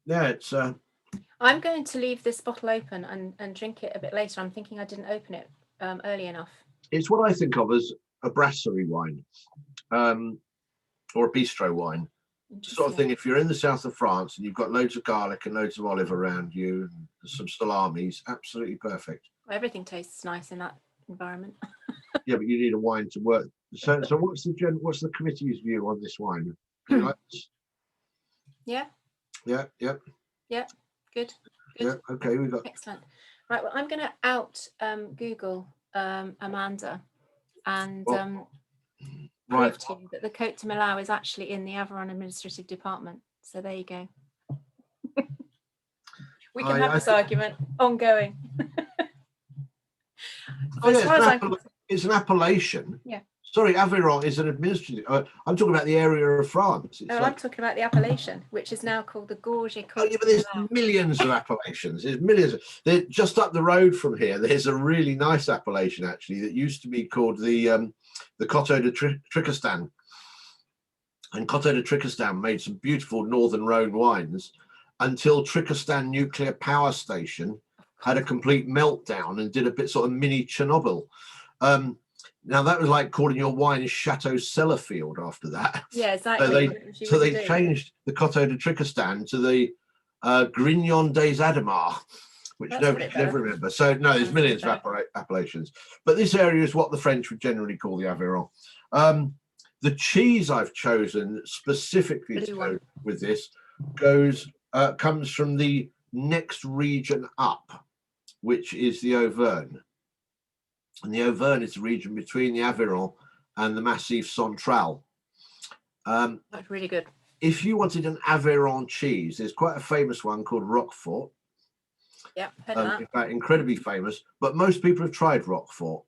Yeah, it's. I'm going to leave this bottle open and drink it a bit later. I'm thinking I didn't open it early enough. It's what I think of as a brasserie wine, or a bistro wine. Sort of thing. If you're in the south of France and you've got loads of garlic and loads of olive around you and some salamis, absolutely perfect. Well, everything tastes nice in that environment. Yeah, but you need a wine to work. So what's the committee's view on this wine? Do you like this? Yeah. Yeah. Good. Yeah. Okay, we got. Excellent. Right. Well, I'm going to out Google Amanda, and Right. prove to you that the Côte de Millau is actually in the Aveyron Administrative Department. So there you go. We can have this argument ongoing. Oh, As yeah, far as I'm it's an appellation. Yeah. Sorry, Aveyron is an administrative. I'm talking about the area of France. It's No, I'm talking about the appellation, which is now called the Gorge et oh, Côte yeah, but de there's Millau. millions of appellations. There's millions. Just up the road from here, there's a really nice appellation actually that used to be called the Coteau de Tricastan. And Coteau de Tricastan made some beautiful Northern Rhone wines until Tricastan Nuclear Power Station had a complete meltdown and did a bit sort of mini Chernobyl. Now that was like calling your wine Chateau Sellafield after that. Yeah, exactly. So they changed the Coteau de Tricastan to the Grignon des Ademars, which That's nobody a bit could ever better. remember. So no, there's That's millions a of bit appellations. But this area is what the French would generally call the Aveyron. The cheese I've chosen specifically to go with this comes from the next region up, which is the Auvergne. And the Auvergne is the region between the Aveyron and the Massif Central. That's really good. If you wanted an Aveyron cheese, there's quite a famous one called Roquefort. Yeah, heard of that. In fact, incredibly famous, but most people have tried Roquefort.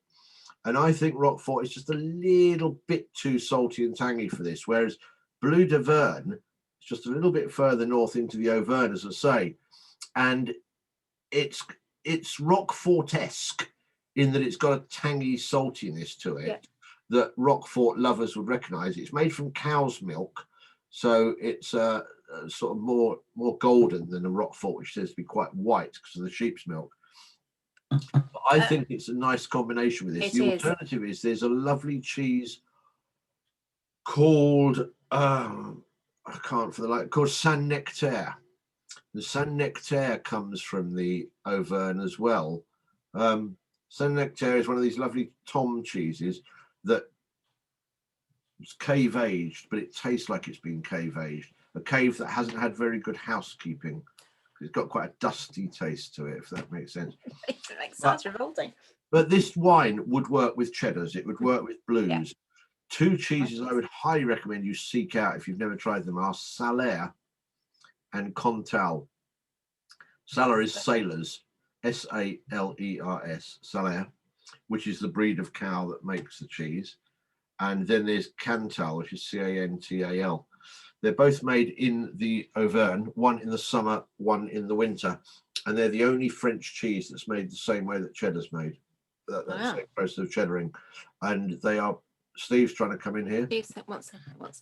And I think Roquefort is just a little bit too salty and tangy for this, whereas Bleu d'Auvergne is just a little bit further north into the Auvergne, as I say. And it's Roquefort-esque in that it's got a tangy saltiness to it that Roquefort lovers would recognize. It's made from cow's milk, so it's sort of more golden than a Roquefort, which tends to be quite white because of the sheep's milk. But I think it's a nice combination with this. The alternative is there's a lovely cheese called I can't for the life called Saint Nectar. The Saint Nectar comes from the Auvergne as well. Saint Nectar is one of these lovely tom cheeses that is cave aged, but it tastes like it's been cave aged. A cave that hasn't had very good housekeeping. It's got quite a dusty taste to it, if that makes sense. It sounds revolting. But this wine would work with cheddars. It would work with blues. Yeah. Two cheeses I would highly recommend you seek out if you've never tried them are Salaire and Cantal. Salaire is sailors, S-A-L-E-R-S, Salaire, which is the breed of cow that makes the cheese. And then there's Cantal, which is C-A-N-T-A-L. They're both made in the Auvergne, one in the summer, one in the winter. And they're the only French cheese that's made the same way that cheddar's made. That same process of cheddaring. And they are, Steve's trying to come in here. Steve wants to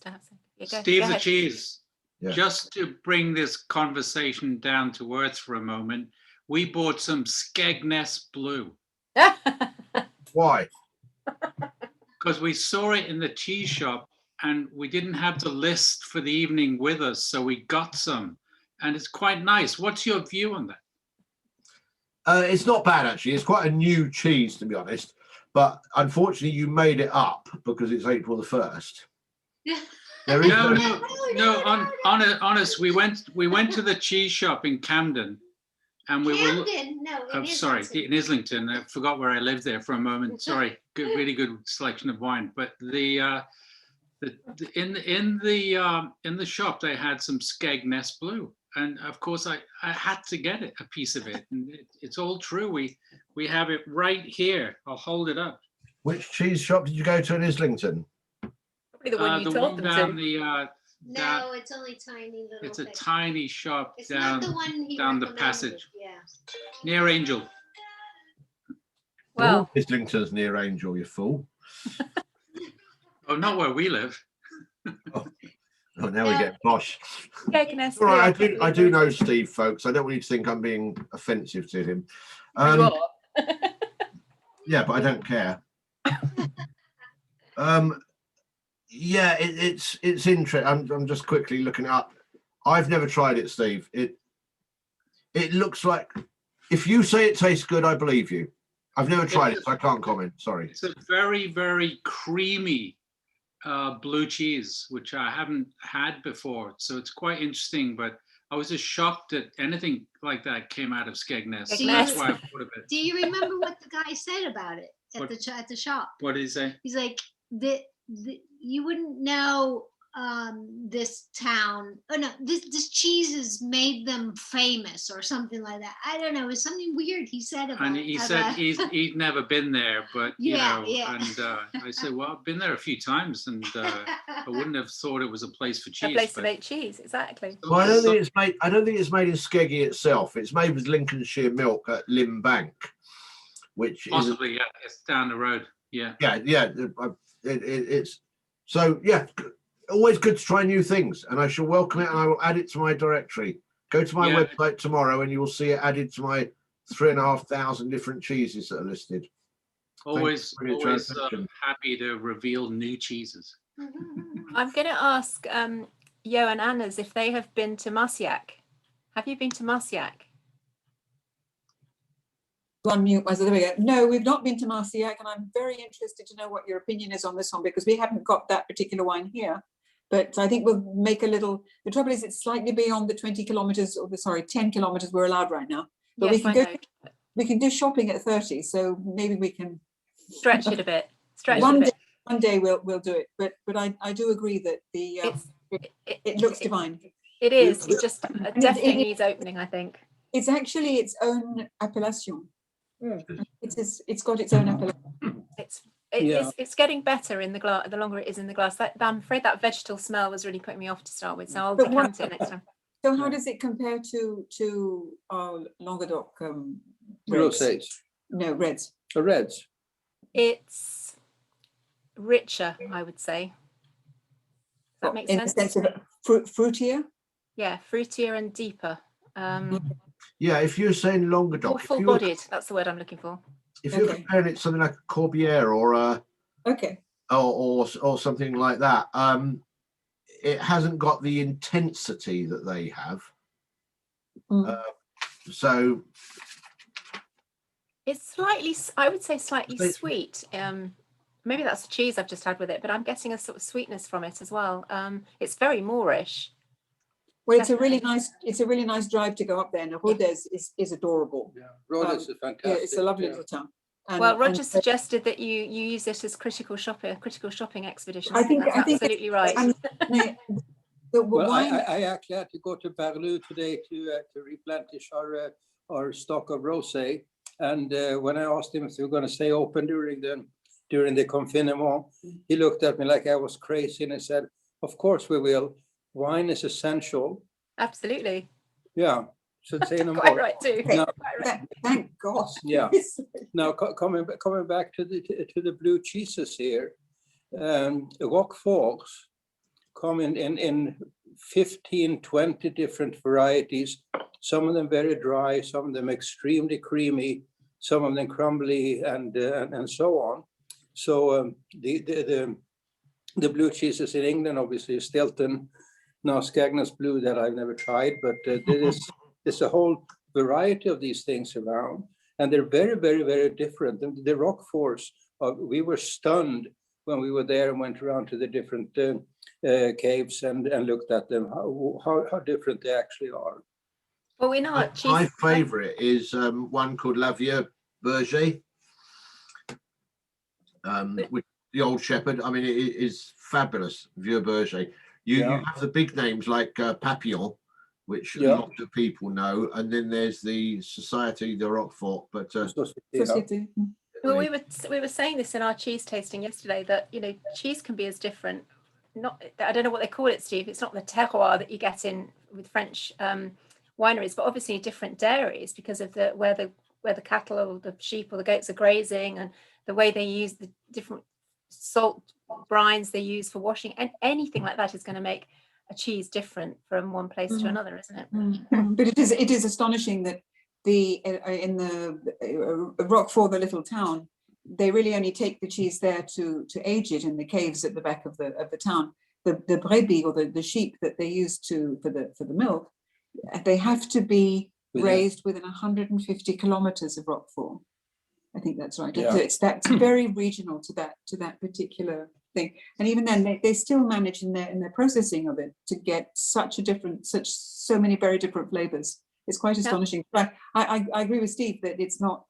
have some. Yeah, Steve the cheese. Yeah. Just to bring this conversation down to earth for a moment, we bought some Skegness Blue. Why? Because we saw it in the cheese shop and we didn't have the list for the evening with us, so we got some. And it's quite nice. What's your view on that? It's not bad, actually. It's quite a new cheese, to be honest. But unfortunately, you made it up because it's April the 1st. There is honest. We went to the cheese shop in Camden, and we were. I'm sorry, in Islington. I forgot where I lived there for a moment. Sorry, really good selection of wine. But in the shop they had some Skegness Blue, and of course I had to get a piece of it, and it's all true. We have it right here. I'll hold it up. Which cheese shop did you go to in Islington? Probably the one you told them to. No, it's only tiny little. It's a tiny shop it's down not the one he down the recommended. passage. Yeah. Near Angel. Well, Islington's near Angel, you fool. Oh, not where we live. Oh, now we get posh. Skegness. All right, I do know Steve, folks. I don't want you to think I'm being offensive to him. You are. Yeah, but I don't care. Yeah, it's interesting. I'm just quickly looking it up. I've never tried it, Steve. It looks like, if you say it tastes good, I believe you. I've never tried it, so I can't comment. Sorry. It's a very, very creamy blue cheese, which I haven't had before. So it's quite interesting, but I was just shocked that anything like that came out of Skegness. So that's why I thought of it. Do you remember what the guy said about it at the shop? What did he say? He's like, know this town. Oh no, this cheeses made them famous or something like that. I don't know. It's something weird he said about. And he said he'd never been there, but Yeah. And I said, well, I've been there a few times, and I wouldn't have thought it was a place for cheese. A place to make cheese, exactly. Well, I don't think it's made. I don't think it's made in Skeggy itself. It's made with Lincolnshire milk at Lim Bank, which possibly, yeah, it's down the road. Yeah. Yeah. It's so yeah. Always good to try new things, and I shall welcome it, and I will add it to my directory. Go to my website tomorrow, and you will see it added to my 3,500 different cheeses that are listed. Always happy to reveal new cheeses. I'm going to ask Yo and Anna's if they have been to Marciac. Have you been to Marciac? On mute. There we go. No, we've not been to Marciac, and I'm very interested to know what your opinion is on this one, because we haven't got that particular wine here. But I think we'll make a little. The trouble is, it's slightly beyond the 20 kilometers, or 10 kilometers we're allowed right now. But yes, we can do shopping at 30, so maybe we can stretch it a bit. One day we'll do it. But I do agree that it looks divine. It is. It just definitely needs opening, I think. It's actually its own appellation. It's got its own appellation. It's getting better in the glass the longer it is in the glass. I'm afraid that vegetal smell was really putting me off to start with, so I'll decant it next time. So how does it compare to our Languedoc rosés? No, reds. The reds. It's richer, I would say. Does that make sense? In the sense of fruitier? Yeah, fruitier and deeper. Yeah, if you're saying Languedoc, more full-bodied. That's the word I'm looking for. If you're comparing it to something like a Corbière or or something like that, it hasn't got the intensity that they have. So it's slightly, I would say slightly sweet. Maybe that's the cheese I've just had with it, but I'm getting a sort of sweetness from it as well. It's very Moorish. Well, it's a really nice drive to go up there, and Rodez is adorable. Yeah, Rodez is fantastic. Yeah, it's a lovely little town. Well, Roger suggested that you use it as critical shopping expedition. I think that's absolutely right. I actually had to go to Barlou today to replenish our stock of rosé, and when I asked him if they were going to stay open during the confinement, he looked at me like I was crazy, and he said, "Of course we will. Wine is essential." Absolutely. Yeah. Should say no more. Quite right too. Now, thank God. Yeah. Now coming back to the blue cheeses here, Roqueforts come in 15, 20 different varieties. Some of them very dry, some of them extremely creamy, some of them crumbly, and so on. So the blue cheeses in England, obviously, Stilton, now Skegness Blue that I've never tried, but there's a whole variety of these things around, and they're very, very, very different. And the Roqueforts, we were stunned when we were there and went around to the different caves and looked at them, how different they actually are. Well, we know my favorite is one called La Vieux Berger, with the Old Shepherd. I mean, it is fabulous, Vieux Berger. You have the big names like Papillon, which a lot of people know, and then there's the Society de Roquefort. But well, we were saying this in our cheese tasting yesterday, that cheese can be as different. I don't know what they call it, Steve. It's not the terroir that you get in with French wineries, but obviously different dairies because of where the cattle or the sheep or the goats are grazing, and the way they use the different salt brines they use for washing, and anything like that is going to make a cheese different from one place to another, isn't it? But it is astonishing that in the Roquefort, the little town, they really only take the cheese there to age it in the caves at the back of the town. The brebis, or the sheep that they use for the milk, they have to be raised within 150 kilometers of Roquefort. I think that's right. Yeah. That's very regional to that particular thing. And even then, they still manage in their processing of it to get so many very different flavors. It's quite astonishing. But I agree with Steve that it's not.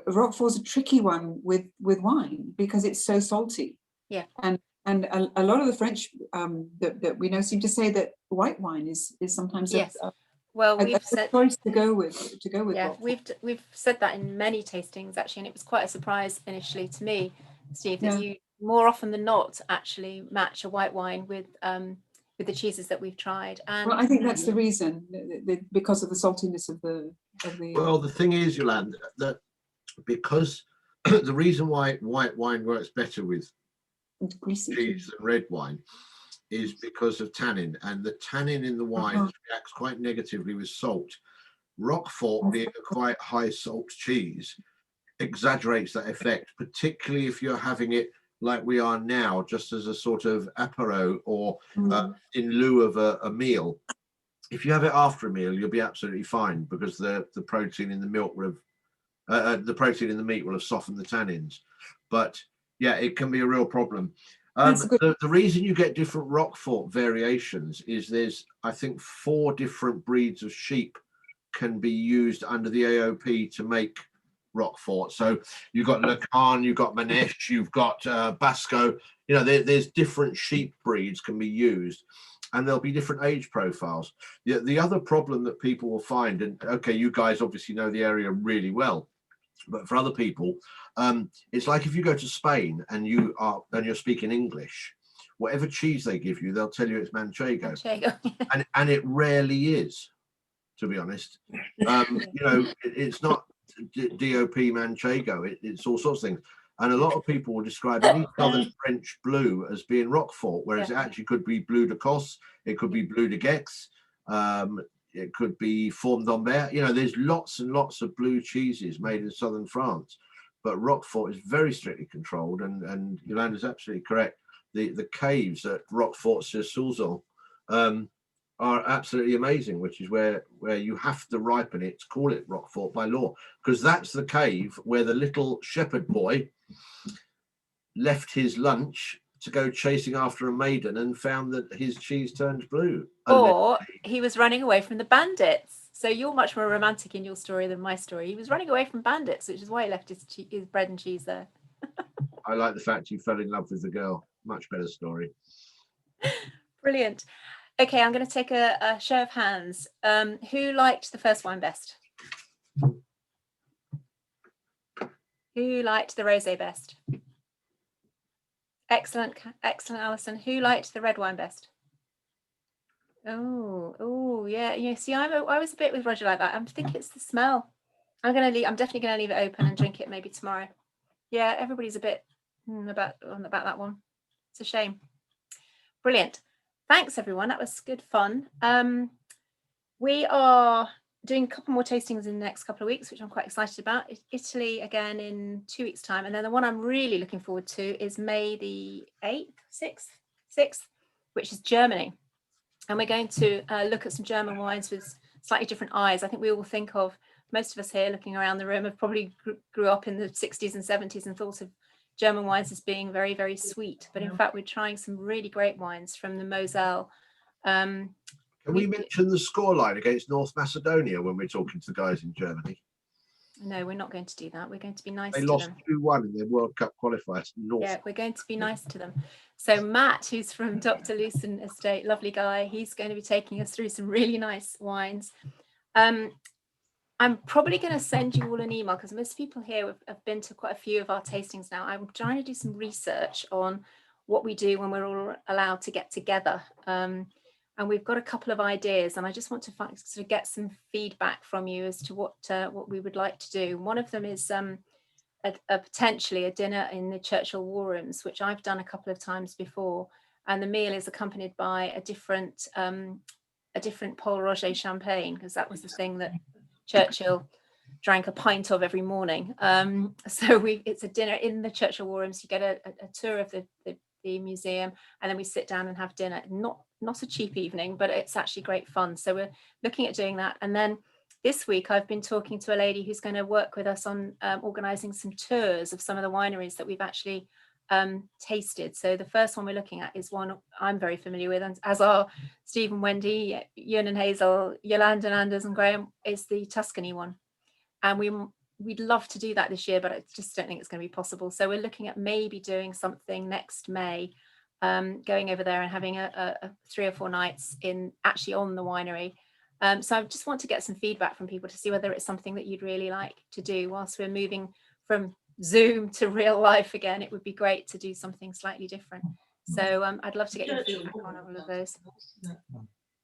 Roquefort's a tricky one with wine because it's so salty. Yeah. And And a lot of the French that we know seem to say that white wine is sometimes Yes. a Well, good we've said, choice to go with. yeah, Roquefort. we've said that in many tastings actually, and it was quite a surprise initially to me, Steve, that Yeah. you more often than not actually match a white wine with the cheeses that we've tried. And Well, I think that's the reason, because of the saltiness of the. Well, the thing is, Yolanda, that because the reason why white wine works better with greasy cheese than red wine is because of tannin, and the tannin in the wines reacts quite negatively with salt. Roquefort, being a quite high salt cheese, exaggerates that effect, particularly if you're having it like we are now, just as a sort of apéro or in lieu of a meal. If you have it after a meal, you'll be absolutely fine, because the protein in the milk will have the protein in the meat will have softened the tannins. But yeah, it can be a real problem. The reason you get different Roquefort variations is there's, I think, 4 different breeds of sheep can be used under the AOP to make Roquefort. So you've got Le Caen, you've got Manesh, you've got Basque. You know, there's different sheep breeds can be used, and there'll be different age profiles. The other problem that people will find, and okay, you guys obviously know the area really well, but for other people, it's like if you go to Spain and you're speaking English, whatever cheese they give you, they'll tell you it's Manchego. and it rarely is, to be honest. You know, it's not DOP Manchego. It's all sorts of things. And a lot of people will describe any southern French blue as being Roquefort, whereas it actually could be Bleu de Cosse, it could be Bleu de Gex, it could be Forme d'Ambert. You know, there's lots and lots of blue cheeses made in southern France, but Roquefort is very strictly controlled. And Yolanda's absolutely correct. The caves at Roquefort-sur-Soulzon are absolutely amazing, which is where you have to ripen it to call it Roquefort by law, because that's the cave where the little shepherd boy left his lunch to go chasing after a maiden and found that his cheese turned blue. Or he was running away from the bandits. So you're much more romantic in your story than my story. He was running away from bandits, which is why he left his bread and cheese there. I like the fact you fell in love with the girl. Much better story. Brilliant. Okay, I'm going to take a show of hands. Who liked the first wine best? Who liked the rosé best? Excellent, Alison. Who liked the red wine best? Oh, yeah. You see, I was a bit with Roger like that. I think it's the smell. I'm definitely gonna leave it open and drink it maybe tomorrow. Yeah, everybody's a bit about that one. It's a shame. Brilliant. Thanks, everyone. That was good fun. We are doing a couple more tastings in the next couple of weeks, which I'm quite excited about. Italy again in 2 weeks' time. And then the one I'm really looking forward to is May the 6th, which is Germany. And we're going to look at some German wines with slightly different eyes. I think we all think of, most of us here looking around the room have probably grew up in the 60s and 70s and thought of German wines as being very, very sweet. But in fact, we're trying some really great wines from the Moselle. Can we mention the scoreline against North Macedonia when we're talking to the guys in Germany? No, we're not going to do that. We're going to be nice to them. They lost 2-1 in their World Cup qualifiers. Yeah, we're going to be nice to them. So Matt, who's from Dr. Lucen Estate, lovely guy, he's going to be taking us through some really nice wines. I'm probably going to send you all an email because most people here have been to quite a few of our tastings now. I'm trying to do some research on what we do when we're all allowed to get together. And we've got a couple of ideas, and I just want to sort of get some feedback from you as to what we would like to do. One of them is potentially a dinner in the Churchill War Rooms, which I've done a couple of times before, and the meal is accompanied by a different Paul Roger champagne, because that was the thing that Churchill drank a pint of every morning. So it's a dinner in the Churchill War Rooms. You get a tour of the museum, and then we sit down and have dinner. Not a cheap evening, but it's actually great fun. So we're looking at doing that. And then this week I've been talking to a lady who's going to work with us on organising some tours of some of the wineries that we've actually tasted. So the first one we're looking at is one I'm very familiar with, and as are Steve and Wendy, Ewan and Hazel, Yolanda and Anders and Graham, is the Tuscany one. And we'd love to do that this year, but I just don't think it's going to be possible. So we're looking at maybe doing something next May going over there and having a 3 or 4 nights actually on the winery. So I just want to get some feedback from people to see whether it's something that you'd really like to do whilst we're moving from Zoom to real life again. It would be great to do something slightly different. So I'd love to get your feedback on all of those.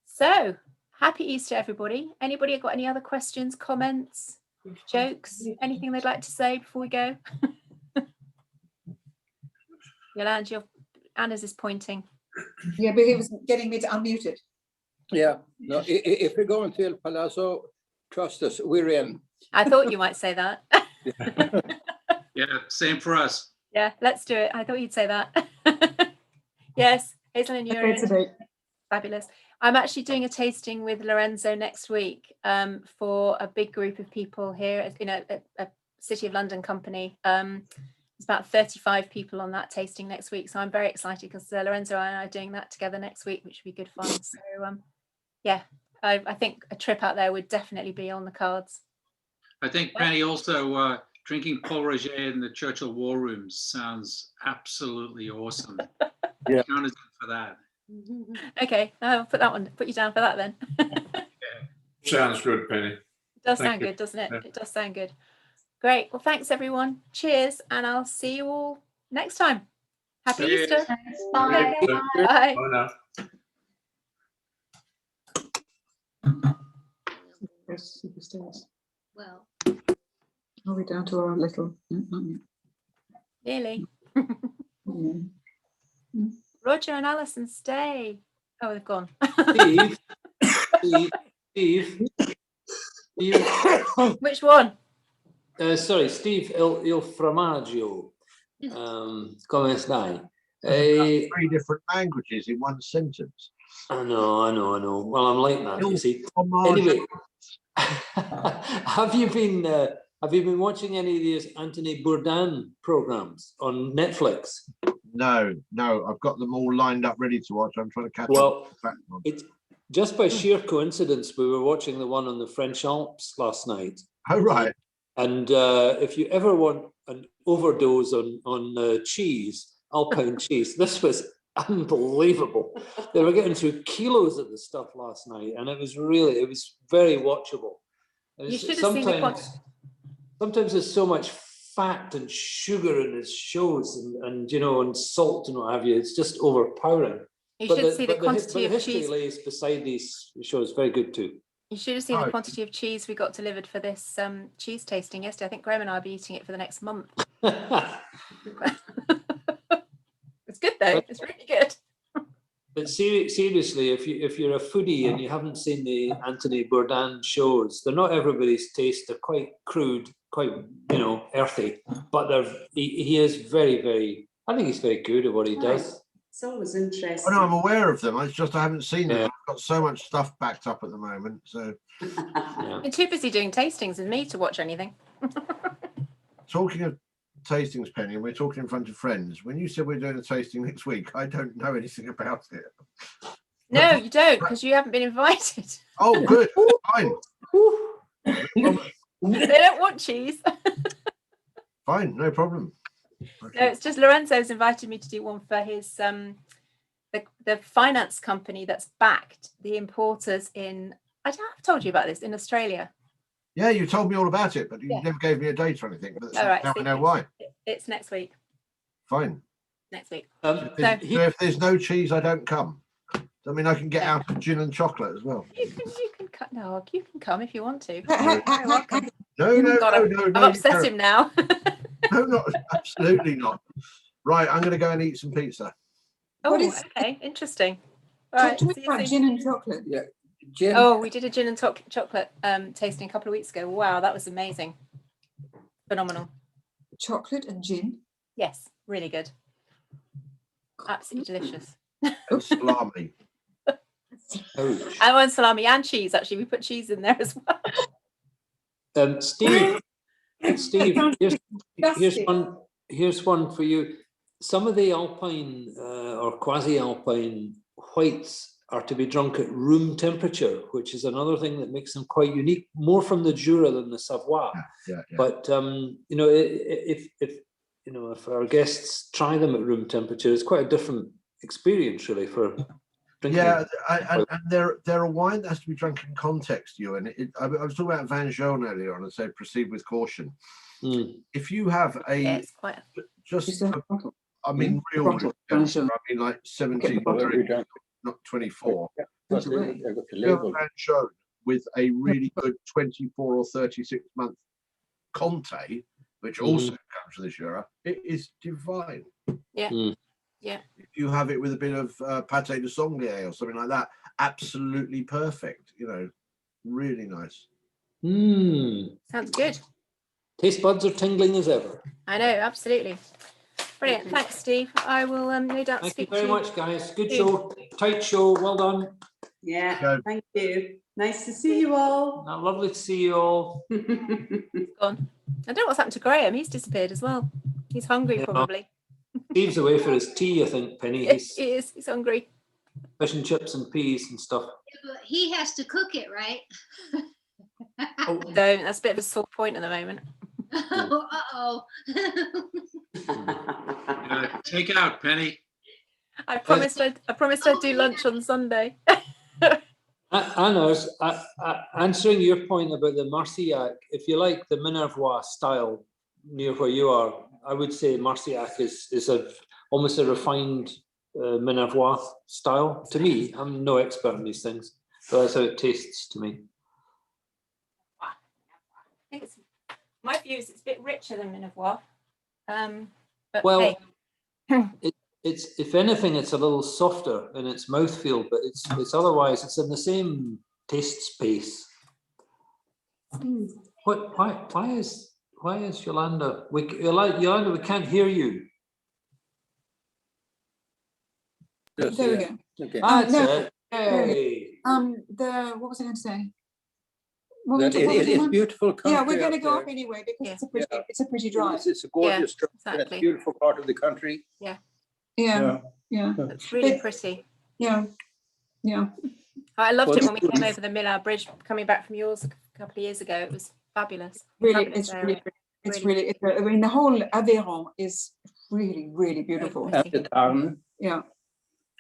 So happy Easter, everybody. Anybody got any other questions, comments, jokes, anything they'd like to say before we go? Yolanda, Anna's is pointing. Yeah, but he was getting me to unmute it. Yeah, no, if we're going to El Palazzo, trust us, we're in. I thought you might say that. Yeah, same for us. Yeah, let's do it. I thought you'd say that. Yes, Hazelyn, you're in. Fabulous. I'm actually doing a tasting with Lorenzo next week for a big group of people here in a City of London company. It's about 35 people on that tasting next week. So I'm very excited because Lorenzo and I are doing that together next week, which would be good fun. So yeah, I think a trip out there would definitely be on the cards. I think Penny also drinking Paul Roger in the Churchill War Rooms sounds absolutely awesome. Yeah. Count us in for that. Okay, I'll put you down for that then. Sounds good, Penny. It does Thank sound you. good, doesn't it? Yeah. It does sound good. Great. Well, thanks everyone. Cheers, and I'll see you all next time. Happy Cheers. Easter. Bye. Bye. Bye now. Yes, superstars. Well, Are we down to our little? No, not yet. Nearly. Yeah. Roger and Alison, stay. Oh, they've gone. Steve, Which one? sorry, Steve, il formaggio, come stai? 3 different languages in one sentence. I know. Well, I'm like that, you see. Fromage. Anyway, have you been watching any of these Anthony Bourdain programs on Netflix? No, I've got them all lined up ready to watch. I'm trying to catch Well, up. it's just by sheer coincidence, we were watching the one on the French Alps last night. Oh, right. And if you ever want an overdose on cheese, Alpine cheese, this was unbelievable. They were getting through kilos of the stuff last night, and it was very watchable. You should have seen the Sometimes there's so much fat and sugar in his shows, and and salt and what have you. It's just overpowering. You should see the quantity of history cheese. lays beside these shows. Very good too. You should have seen the quantity of cheese we got delivered for this cheese tasting yesterday. I think Graham and I will be eating it for the next month. It's good though. It's really good. But seriously, if you're a foodie and you haven't seen the Anthony Bourdain shows, they're not everybody's taste. They're quite crude, quite earthy. But he is very, very. I think he's very good at what he does. It's always interesting. Oh, no, I'm aware of them. It's just I haven't seen them. Yeah. I've got so much stuff backed up at the moment. So Yeah. You're too busy doing tastings with me to watch anything. talking of tastings, Penny, and we're talking in front of friends. When you said we're doing a tasting next week, I don't know anything about it. No, you don't, because you haven't been invited. Oh, good. Fine. They don't want cheese. Fine, no problem. No, it's just Lorenzo's invited me to do one for his the finance company that's backed the importers in. I don't have told you about this in Australia. Yeah, you told me all about it, but you Yeah. never gave me a date or anything. But All right, now so I know why. It's next week. Fine. Next week. So if there's no cheese, I don't come. I mean, I can get Yeah. out of gin and chocolate as well. You can cut. No, you can come if you want to. No, God, no, I've upset him now. No, not absolutely not. Right, I'm going to go and eat some pizza. Oh, What is- okay, interesting. All Talk right. to me See you about soon. gin and chocolate. Yeah, gin. Oh, we did a gin and chocolate tasting a couple of weeks ago. Wow, that was amazing. Phenomenal. Chocolate and gin. Yes, really good. Absolutely delicious. And salami. Ouch. I want salami and cheese. Actually, we put cheese in there as well. Steve, Disgusting. here's one for you. Some of the alpine or quasi-alpine whites are to be drunk at room temperature, which is another thing that makes them quite unique, more from the Jura than the Savoy. Yeah. But if our guests try them at room temperature, it's quite a different experience really for drinking. Yeah, and they're a wine that has to be drunk in context, Ewan. I was talking about Vin Jaune earlier on and said proceed with caution. If you have Yeah, a it's quite. just, a bottle. I mean, real Bottle, drink, Vin Jaune. I mean, like 17, bottle. not 24. That's right. You have Vin Jaune with a really good 24 or 36 month Conte, which also comes with the Jura, it is divine. Yeah. Yeah. If you have it with a bit of pâté de sanglier or something like that, absolutely perfect. You know, really nice. Sounds good. Taste buds are tingling as ever. I know, absolutely. Brilliant. Thanks, Steve. I will no doubt Thank you speak very to you. much, guys. Good soon. show, tight show. Well done. Yeah, thank you. Nice to see you all. Lovely to see you all. Gone. I don't know what's happened to Graham. He's disappeared as well. He's hungry, Yeah. probably. Steve's away for his tea, I think, Penny. Yes, He's he is. He's hungry. fish and chips and peas and stuff. But he has to cook it, right? Don't. That's a bit of a sore point at the moment. Uh-oh. Take out, Penny. I promised I'd do lunch on Sunday. Anna, answering your point about the Marcillac, if you like the Minervois style near where you are, I would say Marcillac is almost a refined Minervois style. To me, I'm no expert in these things, but that's how it tastes to me. I think my view is it's a bit richer than Minervois. But Well, hey. it's if anything, it's a little softer in its mouthfeel, but it's otherwise it's in the same taste space. Why is Yolanda? Yolanda, we can't hear you. There we go. Okay. That's no, it. Hey. What was I going to say? It's beautiful country. Yeah, we're going to up go there. up anyway because Yeah. it's a pretty drive. It's a gorgeous drive. exactly. It's a beautiful part of the country. Yeah. Yeah. It's really It- pretty. Yeah. I loved it Well, when we came over the Miller Bridge coming back from yours a couple of years ago. It was fabulous. Really, Fabulous it's area. really. I mean, the whole Aveyron is really, really beautiful. Very And the town. Yeah.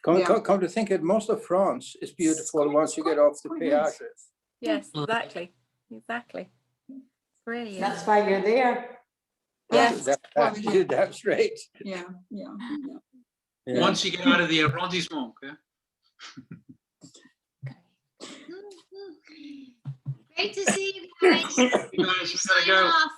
Come to think it, most of France is beautiful once you get off the quite nice. peages. Yes, exactly. Brilliant. That's why you're there. Yes. That's damn straight. Yeah. Yeah. Once you get out of the arrondissement, yeah? Great to see you guys. You guys, we gotta Sign go. off.